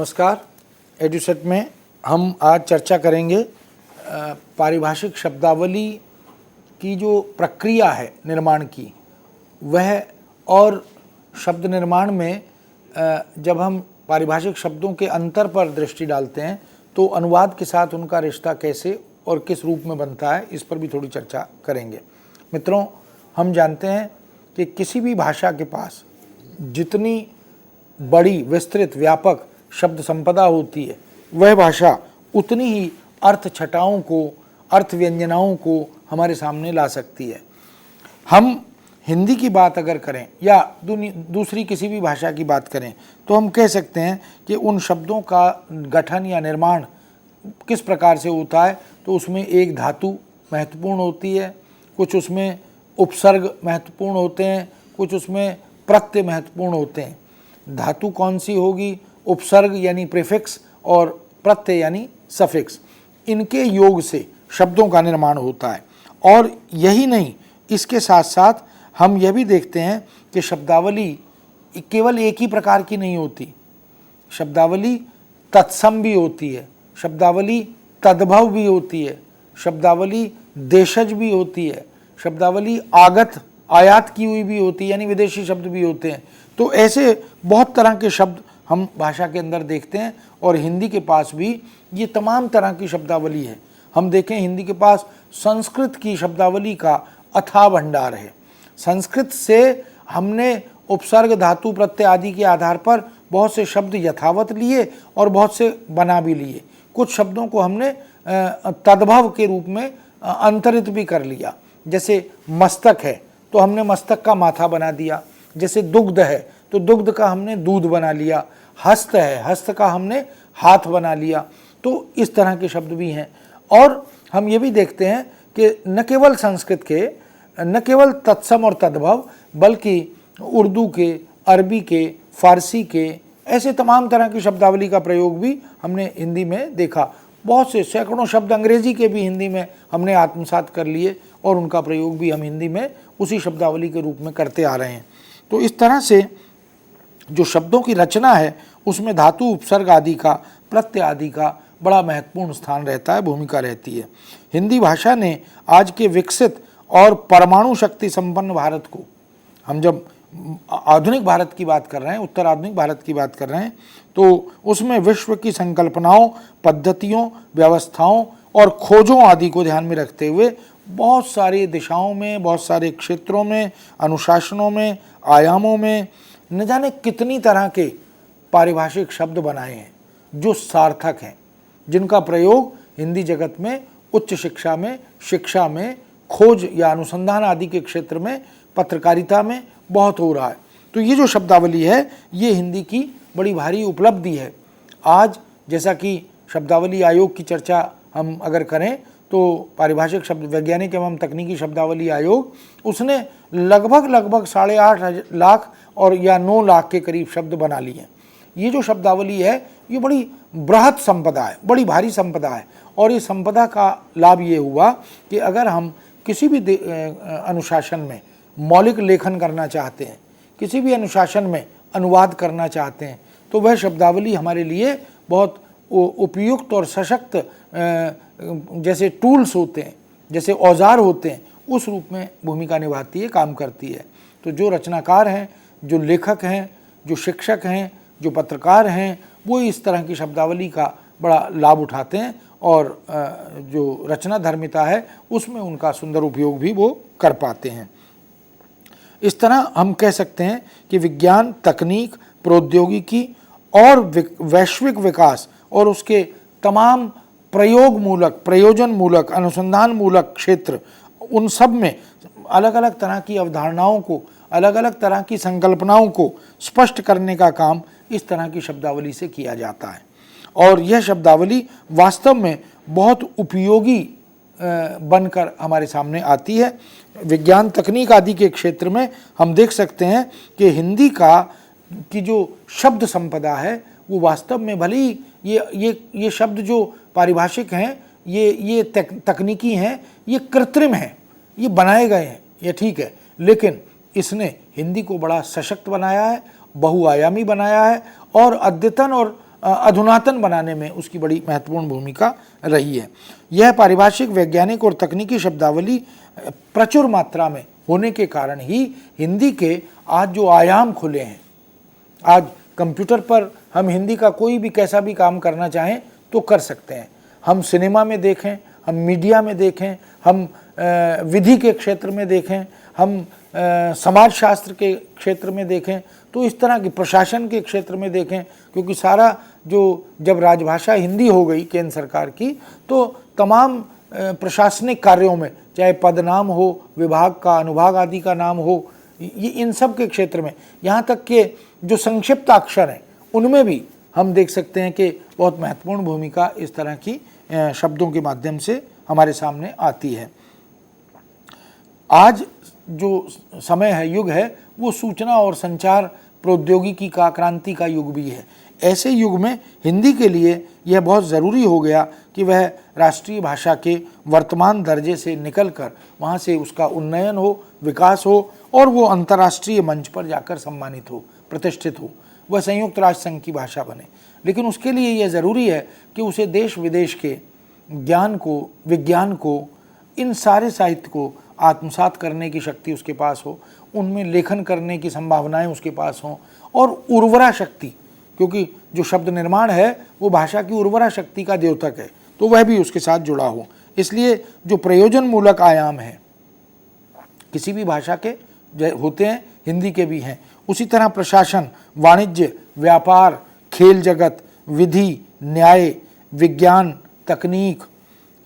नमस्कार। एडुसेट में हम आज चर्चा करेंगे पारिभाषिक शब्दावली की जो प्रक्रिया है निर्माण की, वह और शब्द निर्माण में जब हम पारिभाषिक शब्दों के अंतर पर दृष्टि डालते हैं तो अनुवाद के साथ उनका रिश्ता कैसे और किस रूप में बनता है, इस पर भी थोड़ी चर्चा करेंगे। मित्रों, हम जानते हैं कि किसी भी भाषा के पास जितनी बड़ी, विस्तृत, व्यापक शब्द संपदा होती है, वह भाषा उतनी ही अर्थ छटाओं को, अर्थ व्यंजनाओं को हमारे सामने ला सकती है। हम हिंदी की बात अगर करें या दूसरी किसी भी भाषा की बात करें तो हम कह सकते हैं कि उन शब्दों का गठन या निर्माण किस प्रकार से होता है। तो उसमें एक धातु महत्वपूर्ण होती है, कुछ उसमें उपसर्ग महत्वपूर्ण होते हैं, कुछ उसमें प्रत्यय महत्वपूर्ण होते हैं। धातु कौन सी होगी, उपसर्ग यानी प्रीफिक्स और प्रत्यय यानी सफिक्स, इनके योग से शब्दों का निर्माण होता है। और यही नहीं, इसके साथ साथ हम यह भी देखते हैं कि शब्दावली केवल एक ही प्रकार की नहीं होती। शब्दावली तत्सम भी होती है, शब्दावली तद्भव भी होती है, शब्दावली देशज भी होती है, शब्दावली आयात की हुई भी होती है, यानी विदेशी शब्द भी होते हैं। तो ऐसे बहुत तरह के शब्द हम भाषा के अंदर देखते हैं और हिंदी के पास भी ये तमाम तरह की शब्दावली है। हम देखें, हिंदी के पास संस्कृत की शब्दावली का अथाह भंडार है। संस्कृत से हमने उपसर्ग, धातु, प्रत्यय आदि के आधार पर बहुत से शब्द यथावत लिए और बहुत से बना भी लिए। कुछ शब्दों को हमने तद्भव के रूप में अंतरित भी कर लिया। जैसे मस्तक है तो हमने मस्तक का माथा बना दिया, जैसे दुग्ध है तो दुग्ध का हमने दूध बना लिया, हस्त है, हस्त का हमने हाथ बना लिया। तो इस तरह के शब्द भी हैं। और हम ये भी देखते हैं कि न केवल संस्कृत के, न केवल तत्सम और तद्भव, बल्कि उर्दू के, अरबी के, फारसी के, ऐसे तमाम तरह की शब्दावली का प्रयोग भी हमने हिंदी में देखा। बहुत से सैकड़ों शब्द अंग्रेजी के भी हिंदी में हमने आत्मसात कर लिए और उनका प्रयोग भी हम हिंदी में उसी शब्दावली के रूप में करते आ रहे हैं। तो इस तरह से जो शब्दों की रचना है उसमें धातु, उपसर्ग आदि का, प्रत्यय आदि का बड़ा महत्वपूर्ण स्थान रहता है, भूमिका रहती है। हिंदी भाषा ने आज के विकसित और परमाणु शक्ति संपन्न भारत को, हम जब आधुनिक भारत की बात कर रहे हैं, उत्तर आधुनिक भारत की बात कर रहे हैं, तो उसमें विश्व की संकल्पनाओं, पद्धतियों, व्यवस्थाओं और खोजों आदि को ध्यान में रखते हुए बहुत सारी दिशाओं में, बहुत सारे क्षेत्रों में, अनुशासनों में, आयामों में न जाने कितनी तरह के पारिभाषिक शब्द बनाए हैं जो सार्थक हैं, जिनका प्रयोग हिंदी जगत में उच्च शिक्षा में, खोज या अनुसंधान आदि के क्षेत्र में, पत्रकारिता में बहुत हो रहा है। तो ये जो शब्दावली है, ये हिंदी की बड़ी भारी उपलब्धि है। आज जैसा कि शब्दावली आयोग की चर्चा हम अगर करें तो पारिभाषिक शब्द वैज्ञानिक एवं तकनीकी शब्दावली आयोग, उसने लगभग 8.5 लाख और या 9 लाख के करीब शब्द बना लिए। ये जो शब्दावली है ये बड़ी बृहत संपदा है, बड़ी भारी संपदा है। और इस संपदा का लाभ ये हुआ कि अगर हम किसी भी अनुशासन में मौलिक लेखन करना चाहते हैं, किसी भी अनुशासन में अनुवाद करना चाहते हैं, तो वह शब्दावली हमारे लिए बहुत उपयुक्त और सशक्त जैसे टूल्स होते हैं, जैसे औजार होते हैं, उस रूप में भूमिका निभाती है, काम करती है। तो जो रचनाकार हैं, जो लेखक हैं, जो शिक्षक हैं, जो पत्रकार हैं, वो इस तरह की शब्दावली का बड़ा लाभ उठाते हैं और जो रचना धर्मिता है उसमें उनका सुंदर उपयोग भी वो कर पाते हैं। इस तरह हम कह सकते हैं कि विज्ञान, तकनीक, प्रौद्योगिकी और वैश्विक विकास और उसके तमाम प्रयोग मूलक, प्रयोजन मूलक, अनुसंधान मूलक क्षेत्र, उन सब में अलग अलग तरह की अवधारणाओं को, अलग अलग तरह की संकल्पनाओं को स्पष्ट करने का काम इस तरह की शब्दावली से किया जाता है। और यह शब्दावली वास्तव में बहुत उपयोगी बनकर हमारे सामने आती है। विज्ञान, तकनीक आदि के क्षेत्र में हम देख सकते हैं कि हिंदी की जो शब्द संपदा है वो वास्तव में, भले ही ये शब्द जो पारिभाषिक हैं, ये तकनीकी हैं, ये कृत्रिम हैं, ये बनाए गए हैं, ये ठीक है, लेकिन इसने हिंदी को बड़ा सशक्त बनाया है, बहुआयामी बनाया है और अद्यतन और अधुनातन बनाने में उसकी बड़ी महत्वपूर्ण भूमिका रही है। यह पारिभाषिक, वैज्ञानिक और तकनीकी शब्दावली प्रचुर मात्रा में होने के कारण ही हिंदी के आज जो आयाम खुले हैं, आज कंप्यूटर पर हम हिंदी का कोई भी कैसा भी काम करना चाहें तो कर सकते हैं। हम सिनेमा में देखें, हम मीडिया में देखें, हम विधि के क्षेत्र में देखें, हम समाजशास्त्र के क्षेत्र में देखें, तो इस तरह की प्रशासन के क्षेत्र में देखें, क्योंकि सारा जो जब राजभाषा हिंदी हो गई केंद्र सरकार की, तो तमाम प्रशासनिक कार्यों में, चाहे पदनाम हो, विभाग का, अनुभाग आदि का नाम हो, ये इन सब के क्षेत्र में, यहाँ तक के जो संक्षिप्त अक्षर हैं उनमें भी हम देख सकते हैं कि बहुत महत्वपूर्ण भूमिका इस तरह की शब्दों के माध्यम से हमारे सामने आती है। आज जो समय है, युग है, वो सूचना और संचार प्रौद्योगिकी का, क्रांति का युग भी है। ऐसे युग में हिंदी के लिए यह बहुत ज़रूरी हो गया कि वह राष्ट्रीय भाषा के वर्तमान दर्जे से निकलकर वहाँ से उसका उन्नयन हो, विकास हो और वो अंतर्राष्ट्रीय मंच पर जाकर सम्मानित हो, प्रतिष्ठित हो, वह संयुक्त राष्ट्र संघ की भाषा बने। लेकिन उसके लिए यह ज़रूरी है कि उसे देश विदेश के ज्ञान को, विज्ञान को, इन सारे साहित्य को आत्मसात करने की शक्ति उसके पास हो, उनमें लेखन करने की संभावनाएं उसके पास हों, और उर्वरा शक्ति, क्योंकि जो शब्द निर्माण है वो भाषा की उर्वरा शक्ति का द्योतक है, तो वह भी उसके साथ जुड़ा हो। इसलिए जो प्रयोजन मूलक आयाम है किसी भी भाषा के होते हैं, हिंदी के भी हैं। उसी तरह प्रशासन, वाणिज्य, व्यापार, खेल जगत, विधि, न्याय, विज्ञान, तकनीक,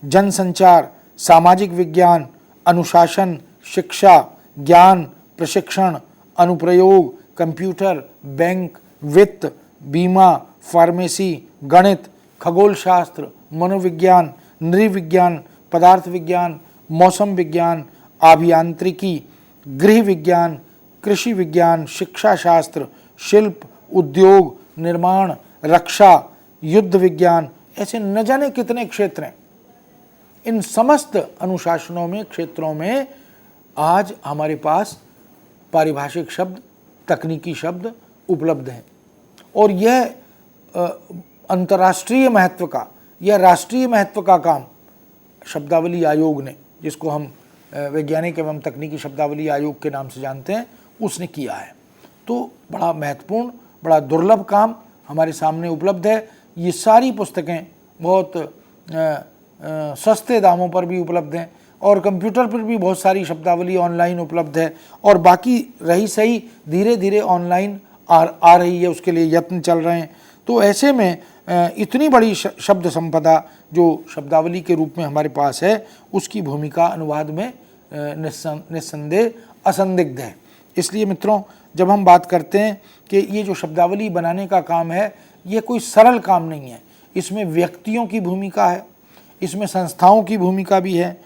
जनसंचार, सामाजिक विज्ञान, अनुशासन, शिक्षा, ज्ञान, प्रशिक्षण, अनुप्रयोग, कंप्यूटर, बैंक, वित्त, बीमा, फार्मेसी, गणित, खगोल शास्त्र, मनोविज्ञान, नृविज्ञान, पदार्थ विज्ञान, मौसम विज्ञान, अभियांत्रिकी, गृह विज्ञान, कृषि विज्ञान, शिक्षा शास्त्र, शिल्प, उद्योग, निर्माण, रक्षा, युद्ध विज्ञान, ऐसे न जाने कितने क्षेत्र हैं। इन समस्त अनुशासनों में, क्षेत्रों में आज हमारे पास पारिभाषिक शब्द, तकनीकी शब्द उपलब्ध हैं, और यह अंतर्राष्ट्रीय महत्व का या राष्ट्रीय महत्व का काम शब्दावली आयोग ने, जिसको हम वैज्ञानिक एवं तकनीकी शब्दावली आयोग के नाम से जानते हैं, उसने किया है। तो बड़ा महत्वपूर्ण, बड़ा दुर्लभ काम हमारे सामने उपलब्ध है। ये सारी पुस्तकें बहुत सस्ते दामों पर भी उपलब्ध हैं, और कंप्यूटर पर भी बहुत सारी शब्दावली ऑनलाइन उपलब्ध है, और बाकी रही सही धीरे धीरे ऑनलाइन आ रही है, उसके लिए यत्न चल रहे हैं। तो ऐसे में इतनी बड़ी शब्द संपदा जो शब्दावली के रूप में हमारे पास है, उसकी भूमिका अनुवाद में निस्संदेह असंदिग्ध है। इसलिए मित्रों, जब हम बात करते हैं कि ये जो शब्दावली बनाने का काम है, ये कोई सरल काम नहीं है। इसमें व्यक्तियों की भूमिका है, इसमें संस्थाओं की भूमिका भी है,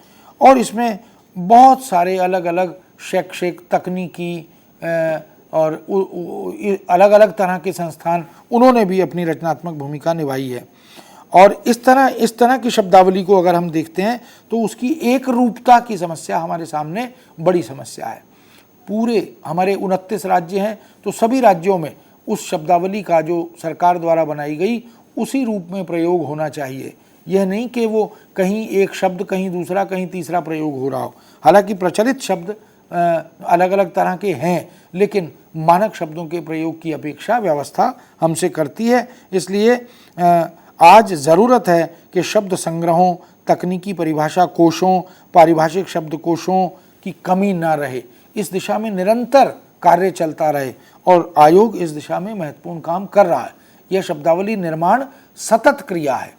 और इसमें बहुत सारे अलग अलग शैक्षिक, तकनीकी और अलग अलग तरह के संस्थान, उन्होंने भी अपनी रचनात्मक भूमिका निभाई है। और इस तरह की शब्दावली को अगर हम देखते हैं तो उसकी एक रूपता की समस्या हमारे सामने बड़ी समस्या है। पूरे हमारे 29 राज्य हैं, तो सभी राज्यों में उस शब्दावली का जो सरकार द्वारा बनाई गई उसी रूप में प्रयोग होना चाहिए। यह नहीं कि वो कहीं एक शब्द, कहीं दूसरा, कहीं तीसरा प्रयोग हो रहा हो। हालांकि प्रचलित शब्द अलग अलग तरह के हैं, लेकिन मानक शब्दों के प्रयोग की अपेक्षा व्यवस्था हमसे करती है। इसलिए आज ज़रूरत है कि शब्द संग्रहों, तकनीकी परिभाषा कोशों, पारिभाषिक शब्दकोशों की कमी न रहे। इस दिशा में निरंतर कार्य चलता रहे, और आयोग इस दिशा में महत्वपूर्ण काम कर रहा है। यह शब्दावली निर्माण सतत क्रिया है।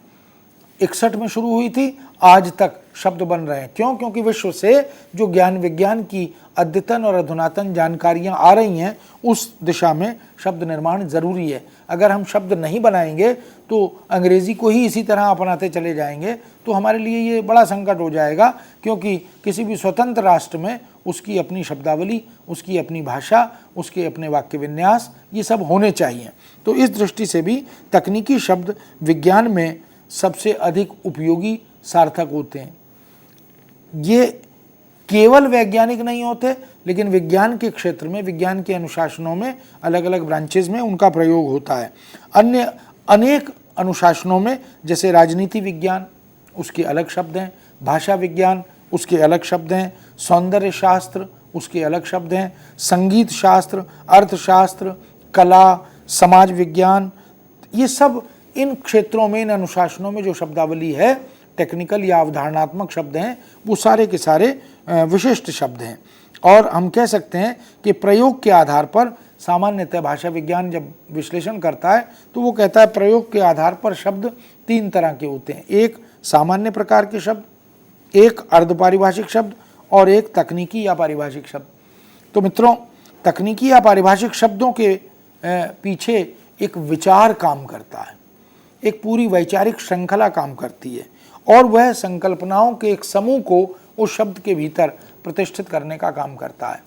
61 में शुरू हुई थी, आज तक शब्द बन रहे हैं। क्यों? क्योंकि विश्व से जो ज्ञान विज्ञान की अद्यतन और अधुनातन जानकारियां आ रही हैं, उस दिशा में शब्द निर्माण ज़रूरी है। अगर हम शब्द नहीं बनाएंगे तो अंग्रेज़ी को ही इसी तरह अपनाते चले जाएंगे, तो हमारे लिए ये बड़ा संकट हो जाएगा। क्योंकि किसी भी स्वतंत्र राष्ट्र में उसकी अपनी शब्दावली, उसकी अपनी भाषा, उसके अपने वाक्य विन्यास, ये सब होने चाहिए। तो इस दृष्टि से भी तकनीकी शब्द विज्ञान में सबसे अधिक उपयोगी, सार्थक होते हैं। ये केवल वैज्ञानिक नहीं होते, लेकिन विज्ञान के क्षेत्र में, विज्ञान के अनुशासनों में, अलग अलग ब्रांचेज में उनका प्रयोग होता है। अन्य अनेक अनुशासनों में, जैसे राजनीति विज्ञान उसके अलग शब्द हैं, भाषा विज्ञान उसके अलग शब्द हैं, सौंदर्य शास्त्र उसके अलग शब्द हैं, संगीत शास्त्र, अर्थशास्त्र, कला, समाज विज्ञान, ये सब इन क्षेत्रों में, इन अनुशासनों में जो शब्दावली है, टेक्निकल या अवधारणात्मक शब्द हैं, वो सारे के सारे विशिष्ट शब्द हैं। और हम कह सकते हैं कि प्रयोग के आधार पर सामान्यतः भाषा विज्ञान जब विश्लेषण करता है तो वो कहता है प्रयोग के आधार पर शब्द 3 तरह के होते हैं, एक सामान्य प्रकार के शब्द, एक अर्धपारिभाषिक शब्द और एक तकनीकी या पारिभाषिक शब्द। तो मित्रों, तकनीकी या पारिभाषिक शब्दों के पीछे एक विचार काम करता है, एक पूरी वैचारिक श्रृंखला काम करती है, और वह संकल्पनाओं के एक समूह को उस शब्द के भीतर प्रतिष्ठित करने का काम करता है।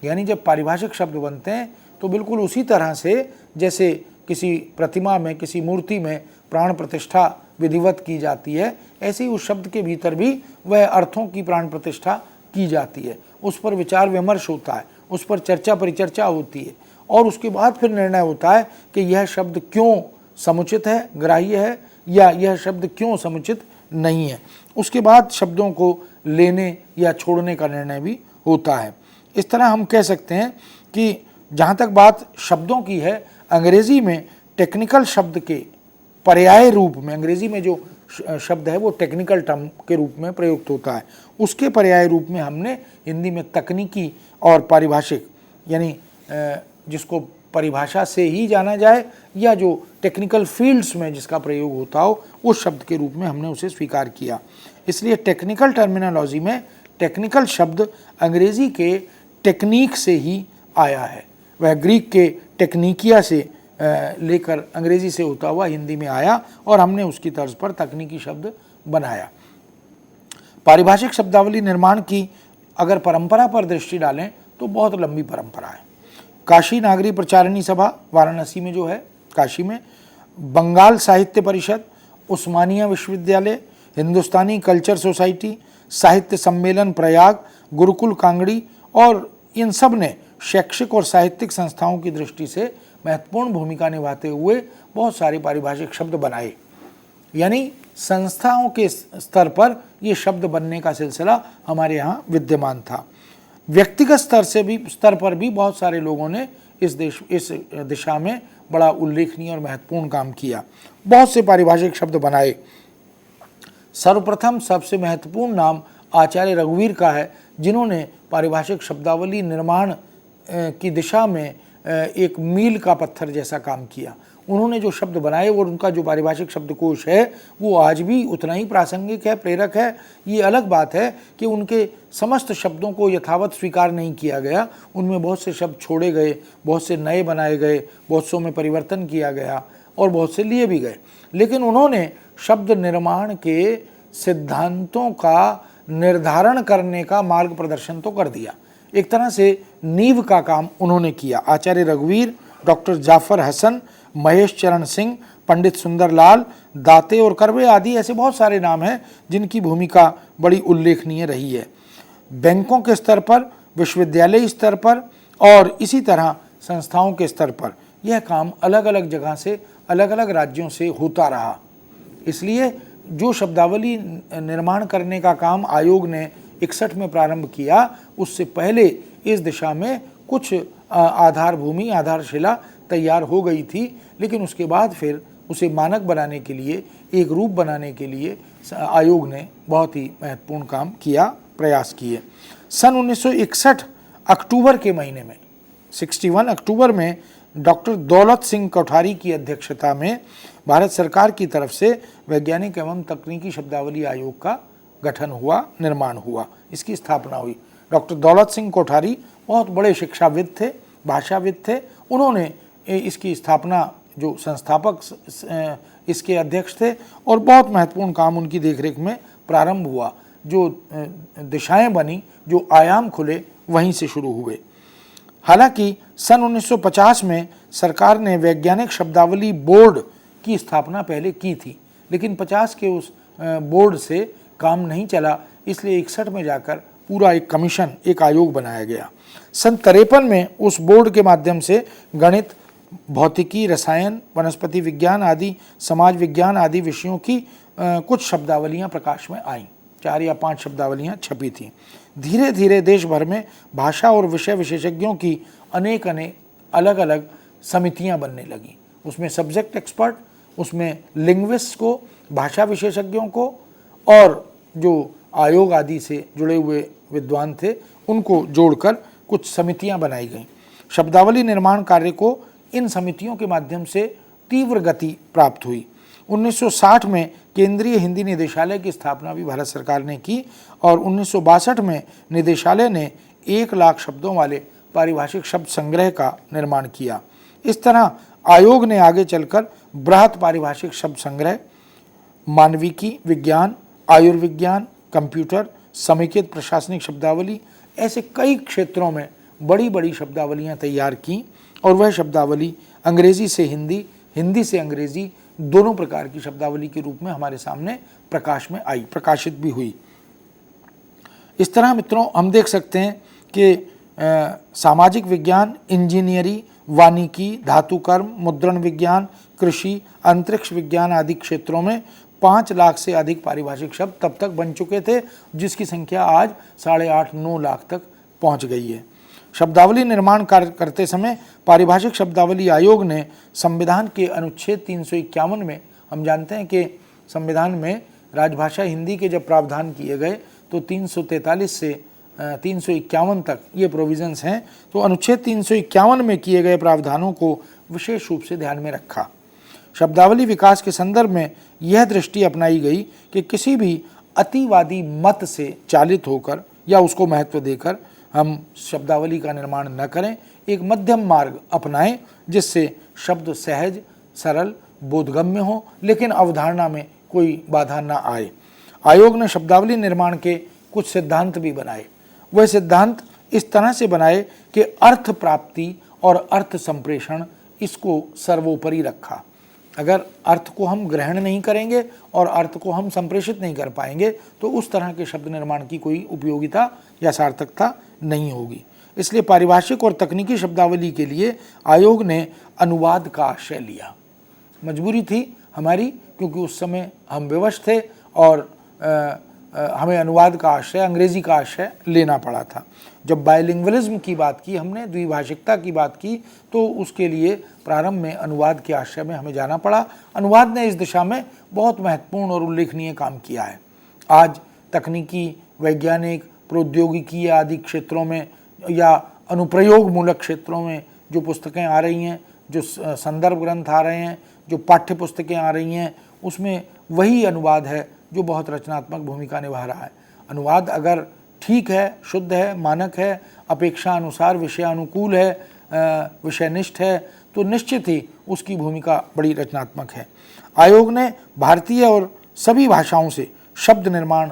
यानी जब पारिभाषिक शब्द बनते हैं तो बिल्कुल उसी तरह से जैसे किसी प्रतिमा में, किसी मूर्ति में प्राण प्रतिष्ठा विधिवत की जाती है, ऐसे ही उस शब्द के भीतर भी वह अर्थों की प्राण प्रतिष्ठा की जाती है, उस पर विचार विमर्श होता है, उस पर चर्चा परिचर्चा होती है, और उसके बाद फिर निर्णय होता है कि यह शब्द क्यों समुचित है, ग्राह्य है, या यह शब्द क्यों समुचित नहीं है। उसके बाद शब्दों को लेने या छोड़ने का निर्णय भी होता है। इस तरह हम कह सकते हैं कि जहाँ तक बात शब्दों की है, अंग्रेजी में टेक्निकल शब्द के पर्याय रूप में, अंग्रेजी में जो शब्द है वो टेक्निकल टर्म के रूप में प्रयुक्त होता है, उसके पर्याय रूप में हमने हिंदी में तकनीकी और पारिभाषिक, यानी जिसको परिभाषा से ही जाना जाए या जो टेक्निकल फील्ड्स में जिसका प्रयोग होता हो, उस शब्द के रूप में हमने उसे स्वीकार किया। इसलिए टेक्निकल टर्मिनोलॉजी में टेक्निकल शब्द अंग्रेजी के टेक्निक से ही आया है, वह ग्रीक के टेक्निकिया से लेकर अंग्रेजी से होता हुआ हिंदी में आया और हमने उसकी तर्ज पर तकनीकी शब्द बनाया। पारिभाषिक शब्दावली निर्माण की अगर परंपरा पर दृष्टि डालें तो बहुत लंबी परंपरा है। काशी नागरी प्रचारिणी सभा वाराणसी में जो है, काशी में, बंगाल साहित्य परिषद, उस्मानिया विश्वविद्यालय, हिंदुस्तानी कल्चर सोसाइटी, साहित्य सम्मेलन प्रयाग, गुरुकुल कांगड़ी, और इन सब ने शैक्षिक और साहित्यिक संस्थाओं की दृष्टि से महत्वपूर्ण भूमिका निभाते हुए बहुत सारे पारिभाषिक शब्द बनाए। यानी संस्थाओं के स्तर पर ये शब्द बनने का सिलसिला हमारे यहाँ विद्यमान था। व्यक्तिगत स्तर पर भी बहुत सारे लोगों ने इस दिशा में बड़ा उल्लेखनीय और महत्वपूर्ण काम किया, बहुत से पारिभाषिक शब्द बनाए। सर्वप्रथम सबसे महत्वपूर्ण नाम आचार्य रघुवीर का है, जिन्होंने पारिभाषिक शब्दावली निर्माण की दिशा में एक मील का पत्थर जैसा काम किया। उन्होंने जो शब्द बनाए और उनका जो पारिभाषिक शब्दकोश है वो आज भी उतना ही प्रासंगिक है, प्रेरक है। ये अलग बात है कि उनके समस्त शब्दों को यथावत स्वीकार नहीं किया गया, उनमें बहुत से शब्द छोड़े गए, बहुत से नए बनाए गए, बहुत सौ में परिवर्तन किया गया और बहुत से लिए भी गए। लेकिन उन्होंने शब्द निर्माण के सिद्धांतों का निर्धारण करने का मार्ग प्रदर्शन तो कर दिया, एक तरह से नींव का काम उन्होंने किया। आचार्य रघुवीर, डॉक्टर जाफर हसन, महेश चरण सिंह, पंडित सुंदरलाल, दाते और करवे आदि ऐसे बहुत सारे नाम हैं जिनकी भूमिका बड़ी उल्लेखनीय रही है। बैंकों के स्तर पर, विश्वविद्यालय स्तर पर और इसी तरह संस्थाओं के स्तर पर यह काम अलग अलग जगह से, अलग अलग राज्यों से होता रहा। इसलिए जो शब्दावली निर्माण करने का काम आयोग ने 61 में प्रारंभ किया, उससे पहले इस दिशा में कुछ आधारभूमि, आधारशिला तैयार हो गई थी, लेकिन उसके बाद फिर उसे मानक बनाने के लिए, एक रूप बनाने के लिए आयोग ने बहुत ही महत्वपूर्ण काम किया, प्रयास किए। सन 1961 अक्टूबर के महीने में, 61 अक्टूबर में डॉक्टर दौलत सिंह कोठारी की अध्यक्षता में भारत सरकार की तरफ से वैज्ञानिक एवं तकनीकी शब्दावली आयोग का गठन हुआ, निर्माण हुआ, इसकी स्थापना हुई। डॉक्टर दौलत सिंह कोठारी बहुत बड़े शिक्षाविद थे, भाषाविद थे। उन्होंने इसकी स्थापना, जो संस्थापक इसके अध्यक्ष थे, और बहुत महत्वपूर्ण काम उनकी देखरेख में प्रारंभ हुआ। जो दिशाएं बनी, जो आयाम खुले, वहीं से शुरू हुए। हालांकि सन 1950 में सरकार ने वैज्ञानिक शब्दावली बोर्ड की स्थापना पहले की थी, लेकिन 50 के उस बोर्ड से काम नहीं चला, इसलिए 61 में जाकर पूरा एक कमीशन, एक आयोग बनाया गया। सन 53 में उस बोर्ड के माध्यम से गणित, भौतिकी, रसायन, वनस्पति विज्ञान आदि, समाज विज्ञान आदि विषयों की कुछ शब्दावलियां प्रकाश में आईं। 4 या 5 शब्दावलियां छपी थीं। धीरे धीरे देश भर में भाषा और विषय विशेषज्ञों की अनेक अलग अलग समितियां बनने लगीं। उसमें सब्जेक्ट एक्सपर्ट, उसमें लिंग्विस्ट को, भाषा विशेषज्ञों को, और जो आयोग आदि से जुड़े हुए विद्वान थे उनको जोड़कर कुछ समितियां बनाई गईं। शब्दावली निर्माण कार्य को इन समितियों के माध्यम से तीव्र गति प्राप्त हुई। 1960 में केंद्रीय हिंदी निदेशालय की स्थापना भी भारत सरकार ने की और 1962 में निदेशालय ने 1 लाख शब्दों वाले पारिभाषिक शब्द संग्रह का निर्माण किया। इस तरह आयोग ने आगे चलकर बृहत पारिभाषिक शब्द संग्रह, मानविकी, विज्ञान, आयुर्विज्ञान, कंप्यूटर, समेकित प्रशासनिक शब्दावली, ऐसे कई क्षेत्रों में बड़ी बड़ी शब्दावलियां तैयार की और वह शब्दावली अंग्रेजी से हिंदी, हिंदी से अंग्रेजी दोनों प्रकार की शब्दावली के रूप में हमारे सामने प्रकाश में आई, प्रकाशित भी हुई। इस तरह मित्रों हम देख सकते हैं कि सामाजिक विज्ञान, इंजीनियरिंग, वानिकी, धातुकर्म, मुद्रण विज्ञान, कृषि, अंतरिक्ष विज्ञान आदि क्षेत्रों में 5 लाख से अधिक पारिभाषिक शब्द तब तक बन चुके थे, जिसकी संख्या आज 8.5-9 लाख तक पहुंच गई है। शब्दावली निर्माण कार्य करते समय पारिभाषिक शब्दावली आयोग ने संविधान के अनुच्छेद 351 में, हम जानते हैं कि संविधान में राजभाषा हिंदी के जब प्रावधान किए गए तो 343 से 351 तक ये प्रोविजंस हैं, तो अनुच्छेद 351 में किए गए प्रावधानों को विशेष रूप से ध्यान में रखा। शब्दावली विकास के संदर्भ में यह दृष्टि अपनाई गई कि किसी भी अतिवादी मत से चालित होकर या उसको महत्व देकर हम शब्दावली का निर्माण न करें, एक मध्यम मार्ग अपनाएं जिससे शब्द सहज, सरल, बोधगम्य हो, लेकिन अवधारणा में कोई बाधा न आए। आयोग ने शब्दावली निर्माण के कुछ सिद्धांत भी बनाए। वह सिद्धांत इस तरह से बनाए कि अर्थ प्राप्ति और अर्थ संप्रेषण इसको सर्वोपरि रखा। अगर अर्थ को हम ग्रहण नहीं करेंगे और अर्थ को हम संप्रेषित नहीं कर पाएंगे तो उस तरह के शब्द निर्माण की कोई उपयोगिता या सार्थकता नहीं होगी। इसलिए पारिभाषिक और तकनीकी शब्दावली के लिए आयोग ने अनुवाद का आश्रय लिया। मजबूरी थी हमारी, क्योंकि उस समय हम विवश थे और हमें अनुवाद का आश्रय, अंग्रेजी का आश्रय लेना पड़ा था। जब बायलिंग्वलिज्म की बात की हमने, द्विभाषिकता की बात की, तो उसके लिए प्रारंभ में अनुवाद के आश्रय में हमें जाना पड़ा। अनुवाद ने इस दिशा में बहुत महत्वपूर्ण और उल्लेखनीय काम किया है। आज तकनीकी, वैज्ञानिक, प्रौद्योगिकी आदि क्षेत्रों में या अनुप्रयोग मूलक क्षेत्रों में जो पुस्तकें आ रही हैं, जो संदर्भ ग्रंथ आ रहे हैं, जो पाठ्य पुस्तकें आ रही हैं, उसमें वही अनुवाद है जो बहुत रचनात्मक भूमिका निभा रहा है। अनुवाद अगर ठीक है, शुद्ध है, मानक है, अपेक्षा अनुसार विषयानुकूल है, विषयनिष्ठ है, तो निश्चित ही उसकी भूमिका बड़ी रचनात्मक है। आयोग ने भारतीय और सभी भाषाओं से शब्द निर्माण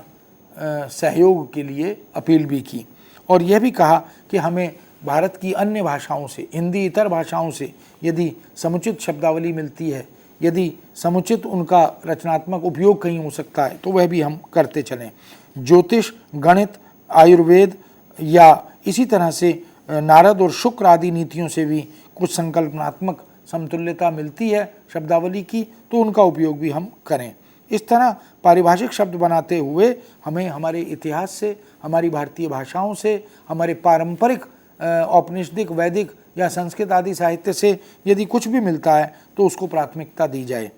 सहयोग के लिए अपील भी की और यह भी कहा कि हमें भारत की अन्य भाषाओं से, हिंदी इतर भाषाओं से यदि समुचित शब्दावली मिलती है, यदि समुचित उनका रचनात्मक उपयोग कहीं हो सकता है तो वह भी हम करते चलें। ज्योतिष, गणित, आयुर्वेद या इसी तरह से नारद और शुक्र आदि नीतियों से भी कुछ संकल्पनात्मक समतुल्यता मिलती है शब्दावली की, तो उनका उपयोग भी हम करें। इस तरह पारिभाषिक शब्द बनाते हुए हमें हमारे इतिहास से, हमारी भारतीय भाषाओं से, हमारे पारंपरिक औपनिषदिक, वैदिक या संस्कृत आदि साहित्य से यदि कुछ भी मिलता है तो उसको प्राथमिकता दी जाए।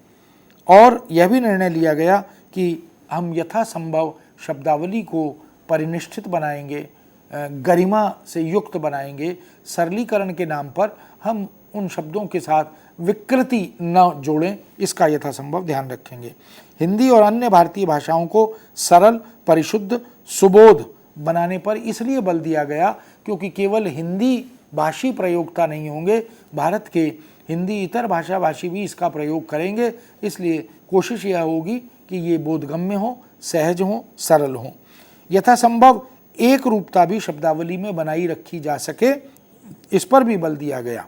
और यह भी निर्णय लिया गया कि हम यथासंभव शब्दावली को परिनिष्ठित बनाएंगे, गरिमा से युक्त बनाएंगे। सरलीकरण के नाम पर हम उन शब्दों के साथ विकृति न जोड़ें, इसका यथासंभव ध्यान रखेंगे। हिंदी और अन्य भारतीय भाषाओं को सरल, परिशुद्ध, सुबोध बनाने पर इसलिए बल दिया गया क्योंकि केवल हिंदी भाषी प्रयोक्ता नहीं होंगे, भारत के हिंदी इतर भाषा भाषी भी इसका प्रयोग करेंगे। इसलिए कोशिश यह होगी कि ये बोधगम्य हो, सहज हो, सरल हो। यथासंभव एक रूपता भी शब्दावली में बनाई रखी जा सके, इस पर भी बल दिया गया।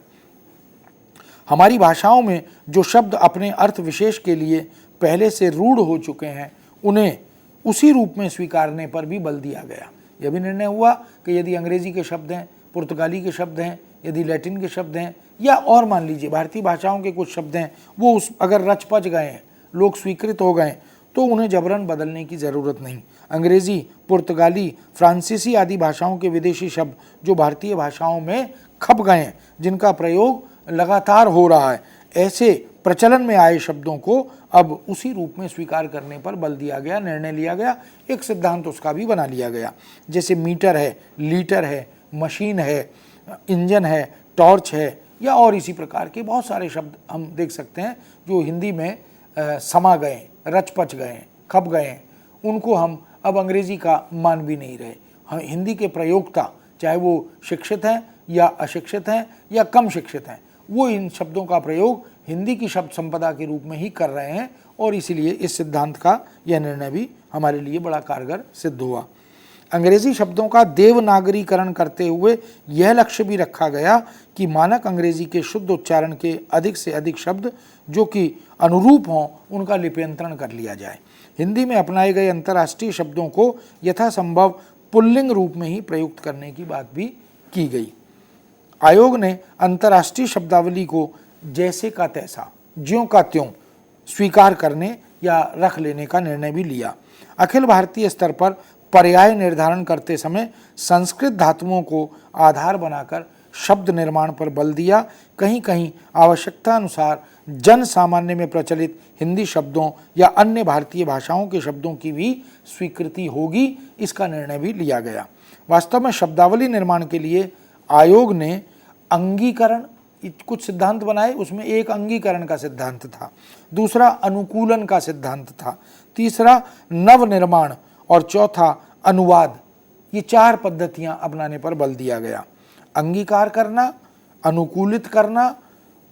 हमारी भाषाओं में जो शब्द अपने अर्थ विशेष के लिए पहले से रूढ़ हो चुके हैं, उन्हें उसी रूप में स्वीकारने पर भी बल दिया गया। यह भी निर्णय हुआ कि यदि अंग्रेजी के शब्द हैं, पुर्तगाली के शब्द हैं, यदि लैटिन के शब्द हैं, या और मान लीजिए भारतीय भाषाओं के कुछ शब्द हैं वो उस अगर रच पच गए हैं, लोग स्वीकृत हो गए, तो उन्हें जबरन बदलने की ज़रूरत नहीं। अंग्रेज़ी, पुर्तगाली, फ्रांसीसी आदि भाषाओं के विदेशी शब्द जो भारतीय भाषाओं में खप गए हैं, जिनका प्रयोग लगातार हो रहा है, ऐसे प्रचलन में आए शब्दों को अब उसी रूप में स्वीकार करने पर बल दिया गया, निर्णय लिया गया, एक सिद्धांत उसका भी बना लिया गया। जैसे मीटर है, लीटर है, मशीन है, इंजन है, टॉर्च है, या और इसी प्रकार के बहुत सारे शब्द हम देख सकते हैं जो हिंदी में समा गए, रच पच गए, खप गए, उनको हम अब अंग्रेज़ी का मान भी नहीं रहे। हम हिंदी के प्रयोक्ता, चाहे वो शिक्षित हैं या अशिक्षित हैं या कम शिक्षित हैं, वो इन शब्दों का प्रयोग हिंदी की शब्द संपदा के रूप में ही कर रहे हैं, और इसीलिए इस सिद्धांत का यह निर्णय भी हमारे लिए बड़ा कारगर सिद्ध हुआ। अंग्रेजी शब्दों का देवनागरीकरण करते हुए यह लक्ष्य भी रखा गया कि मानक अंग्रेजी के शुद्ध उच्चारण के अधिक से अधिक शब्द जो कि अनुरूप हों, उनका लिप्यंतरण कर लिया जाए। हिंदी में अपनाए गए अंतर्राष्ट्रीय शब्दों को यथासंभव पुल्लिंग रूप में ही प्रयुक्त करने की बात भी की गई। आयोग ने अंतर्राष्ट्रीय शब्दावली को जैसे का तैसा, ज्यों का त्यों स्वीकार करने या रख लेने का निर्णय भी लिया। अखिल भारतीय स्तर पर पर्याय निर्धारण करते समय संस्कृत धातुओं को आधार बनाकर शब्द निर्माण पर बल दिया। कहीं कहीं आवश्यकता अनुसार जन सामान्य में प्रचलित हिंदी शब्दों या अन्य भारतीय भाषाओं के शब्दों की भी स्वीकृति होगी, इसका निर्णय भी लिया गया। वास्तव में शब्दावली निर्माण के लिए आयोग ने अंगीकरण, कुछ सिद्धांत बनाए, उसमें एक अंगीकरण का सिद्धांत था, दूसरा अनुकूलन का सिद्धांत था, तीसरा नवनिर्माण और चौथा अनुवाद। ये 4 पद्धतियां अपनाने पर बल दिया गया। अंगीकार करना, अनुकूलित करना,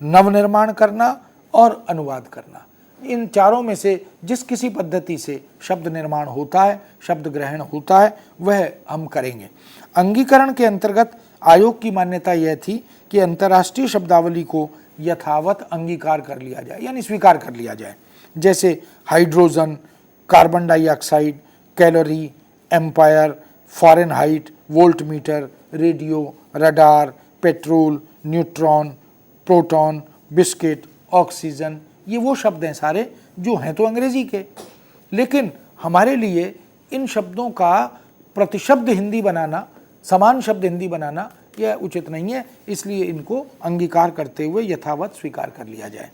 नवनिर्माण करना और अनुवाद करना। इन चारों में से जिस किसी पद्धति से शब्द निर्माण होता है, शब्द ग्रहण होता है, वह हम करेंगे। अंगीकरण के अंतर्गत आयोग की मान्यता यह थी कि अंतर्राष्ट्रीय शब्दावली को यथावत अंगीकार कर लिया जाए, यानी स्वीकार कर लिया जाए। जैसे hydrogen, carbon dioxide, calorie, ampere, fahrenheit, voltmeter, radio, radar, petrol, neutron, proton, biscuit, oxygen, ये वो शब्द हैं सारे जो हैं तो अंग्रेजी के, लेकिन हमारे लिए इन शब्दों का प्रतिशब्द हिंदी बनाना, समान शब्द हिंदी बनाना यह उचित नहीं है, इसलिए इनको अंगीकार करते हुए यथावत स्वीकार कर लिया जाए।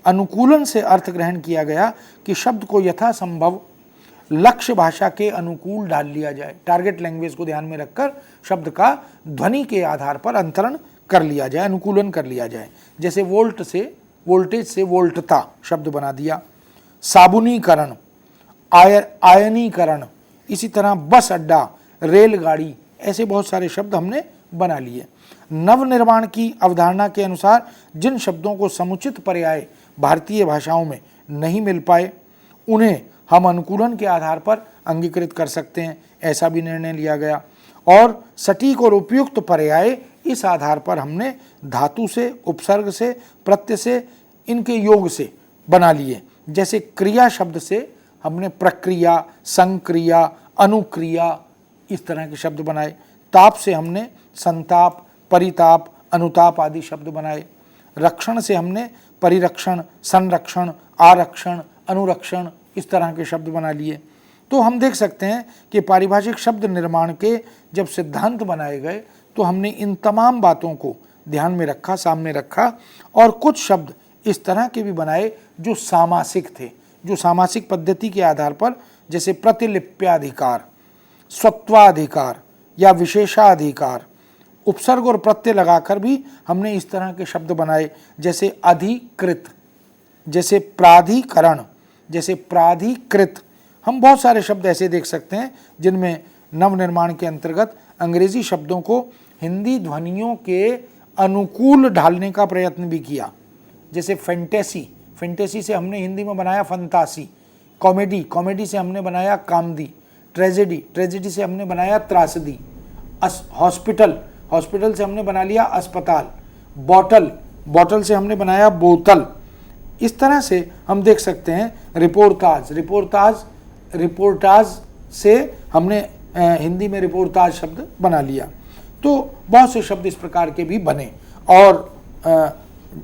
अनुकूलन से अर्थ ग्रहण किया गया कि शब्द को यथासंभव लक्ष्य भाषा के अनुकूल डाल लिया जाए। टारगेट लैंग्वेज को ध्यान में रखकर शब्द का ध्वनि के आधार पर अंतरण कर लिया जाए, अनुकूलन कर लिया जाए। जैसे वोल्ट से, वोल्टेज से वोल्टता शब्द बना दिया। साबुनीकरण, आयनीकरण, इसी तरह बस अड्डा, रेलगाड़ी, ऐसे बहुत सारे शब्द हमने बना लिए। नवनिर्माण की अवधारणा के अनुसार जिन शब्दों को समुचित पर्याय भारतीय भाषाओं में नहीं मिल पाए, उन्हें हम अनुकूलन के आधार पर अंगीकृत कर सकते हैं, ऐसा भी निर्णय लिया गया। और सटीक और उपयुक्त पर्याय इस आधार पर हमने धातु से, उपसर्ग से, प्रत्यय से, इनके योग से बना लिए। जैसे क्रिया शब्द से हमने प्रक्रिया, संक्रिया, अनुक्रिया, इस तरह के शब्द बनाए। ताप से हमने संताप, परिताप, अनुताप आदि शब्द बनाए। रक्षण से हमने परिरक्षण, संरक्षण, आरक्षण, अनुरक्षण, इस तरह के शब्द बना लिए। तो हम देख सकते हैं कि पारिभाषिक शब्द निर्माण के जब सिद्धांत बनाए गए तो हमने इन तमाम बातों को ध्यान में रखा, सामने रखा, और कुछ शब्द इस तरह के भी बनाए जो सामासिक थे, जो सामासिक पद्धति के आधार पर, जैसे प्रतिलिप्याधिकार, स्वत्वाधिकार या विशेषाधिकार, उपसर्ग और प्रत्यय लगाकर भी हमने इस तरह के शब्द बनाए। जैसे अधिकृत, जैसे प्राधिकरण, जैसे प्राधिकृत, हम बहुत सारे शब्द ऐसे देख सकते हैं जिनमें नवनिर्माण के अंतर्गत अंग्रेजी शब्दों को हिंदी ध्वनियों के अनुकूल ढालने का प्रयत्न भी किया। जैसे फैंटेसी, फैंटेसी से हमने हिंदी में बनाया फंतासी। कॉमेडी, कॉमेडी से हमने बनाया कामदी। ट्रेजेडी, ट्रेजेडी से हमने बनाया त्रासदी। हॉस्पिटल, हॉस्पिटल से हमने बना लिया अस्पताल। बॉटल, बॉटल से हमने बनाया बोतल। इस तरह से हम देख सकते हैं रिपोर्टाज, रिपोर्टाज, रिपोर्टाज से हमने हिंदी में रिपोर्टाज शब्द बना लिया। तो बहुत से शब्द इस प्रकार के भी बने। और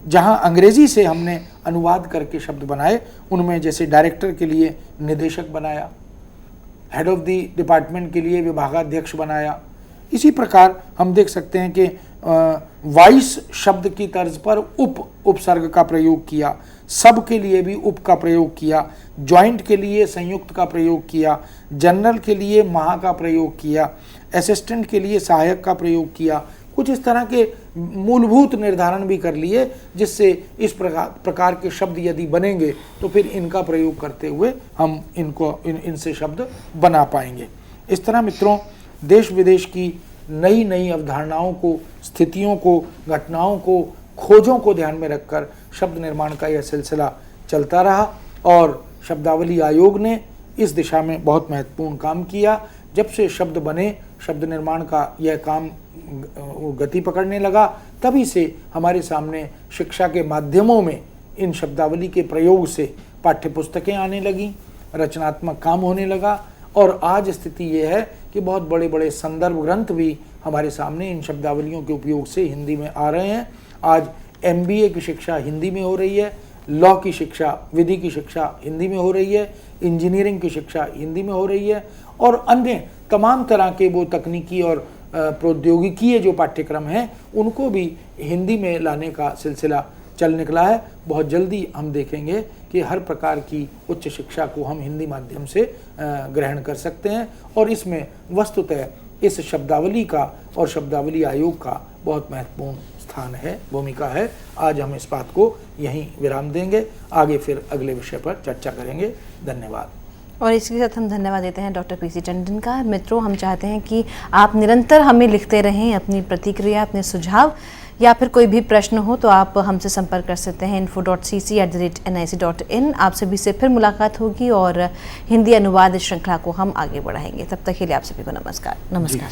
जहाँ अंग्रेजी से हमने अनुवाद करके शब्द बनाए, उनमें जैसे डायरेक्टर के लिए निदेशक बनाया, हेड ऑफ द डिपार्टमेंट के लिए विभागाध्यक्ष बनाया। इसी प्रकार हम देख सकते हैं कि वाइस शब्द की तर्ज पर उपसर्ग का प्रयोग किया, सब के लिए भी उप का प्रयोग किया, जॉइंट के लिए संयुक्त का प्रयोग किया, जनरल के लिए महा का प्रयोग किया, असिस्टेंट के लिए सहायक का प्रयोग किया। कुछ इस तरह के मूलभूत निर्धारण भी कर लिए, जिससे इस प्रकार के शब्द यदि बनेंगे तो फिर इनका प्रयोग करते हुए हम इनसे शब्द बना पाएंगे। इस तरह मित्रों, देश विदेश की नई नई अवधारणाओं को, स्थितियों को, घटनाओं को, खोजों को ध्यान में रखकर शब्द निर्माण का यह सिलसिला चलता रहा और शब्दावली आयोग ने इस दिशा में बहुत महत्वपूर्ण काम किया। जब से शब्द बने, शब्द निर्माण का यह काम गति पकड़ने लगा, तभी से हमारे सामने शिक्षा के माध्यमों में इन शब्दावली के प्रयोग से पाठ्यपुस्तकें आने लगीं, रचनात्मक काम होने लगा और आज स्थिति यह है कि बहुत बड़े बड़े संदर्भ ग्रंथ भी हमारे सामने इन शब्दावलियों के उपयोग से हिंदी में आ रहे हैं। आज MBA की शिक्षा हिंदी में हो रही है, लॉ की शिक्षा, विधि की शिक्षा हिंदी में हो रही है, इंजीनियरिंग की शिक्षा हिंदी में हो रही है और अन्य तमाम तरह के वो तकनीकी और प्रौद्योगिकीय जो पाठ्यक्रम हैं उनको भी हिंदी में लाने का सिलसिला चल निकला है। बहुत जल्दी हम देखेंगे कि हर प्रकार की उच्च शिक्षा को हम हिंदी माध्यम से ग्रहण कर सकते हैं और इसमें वस्तुतः इस शब्दावली का और शब्दावली आयोग का बहुत महत्वपूर्ण स्थान है, भूमिका है। आज हम इस बात को यहीं विराम देंगे, आगे फिर अगले विषय पर चर्चा करेंगे। धन्यवाद। और इसके साथ हम धन्यवाद देते हैं डॉक्टर PC टंडन का। मित्रों, हम चाहते हैं कि आप निरंतर हमें लिखते रहें अपनी प्रतिक्रिया, अपने सुझाव या फिर कोई भी प्रश्न हो तो आप हमसे संपर्क कर सकते हैं info.cc@nic.in। आप सभी से फिर मुलाकात होगी और हिंदी अनुवाद श्रृंखला को हम आगे बढ़ाएंगे। तब तक के लिए आप सभी को नमस्कार। नमस्कार।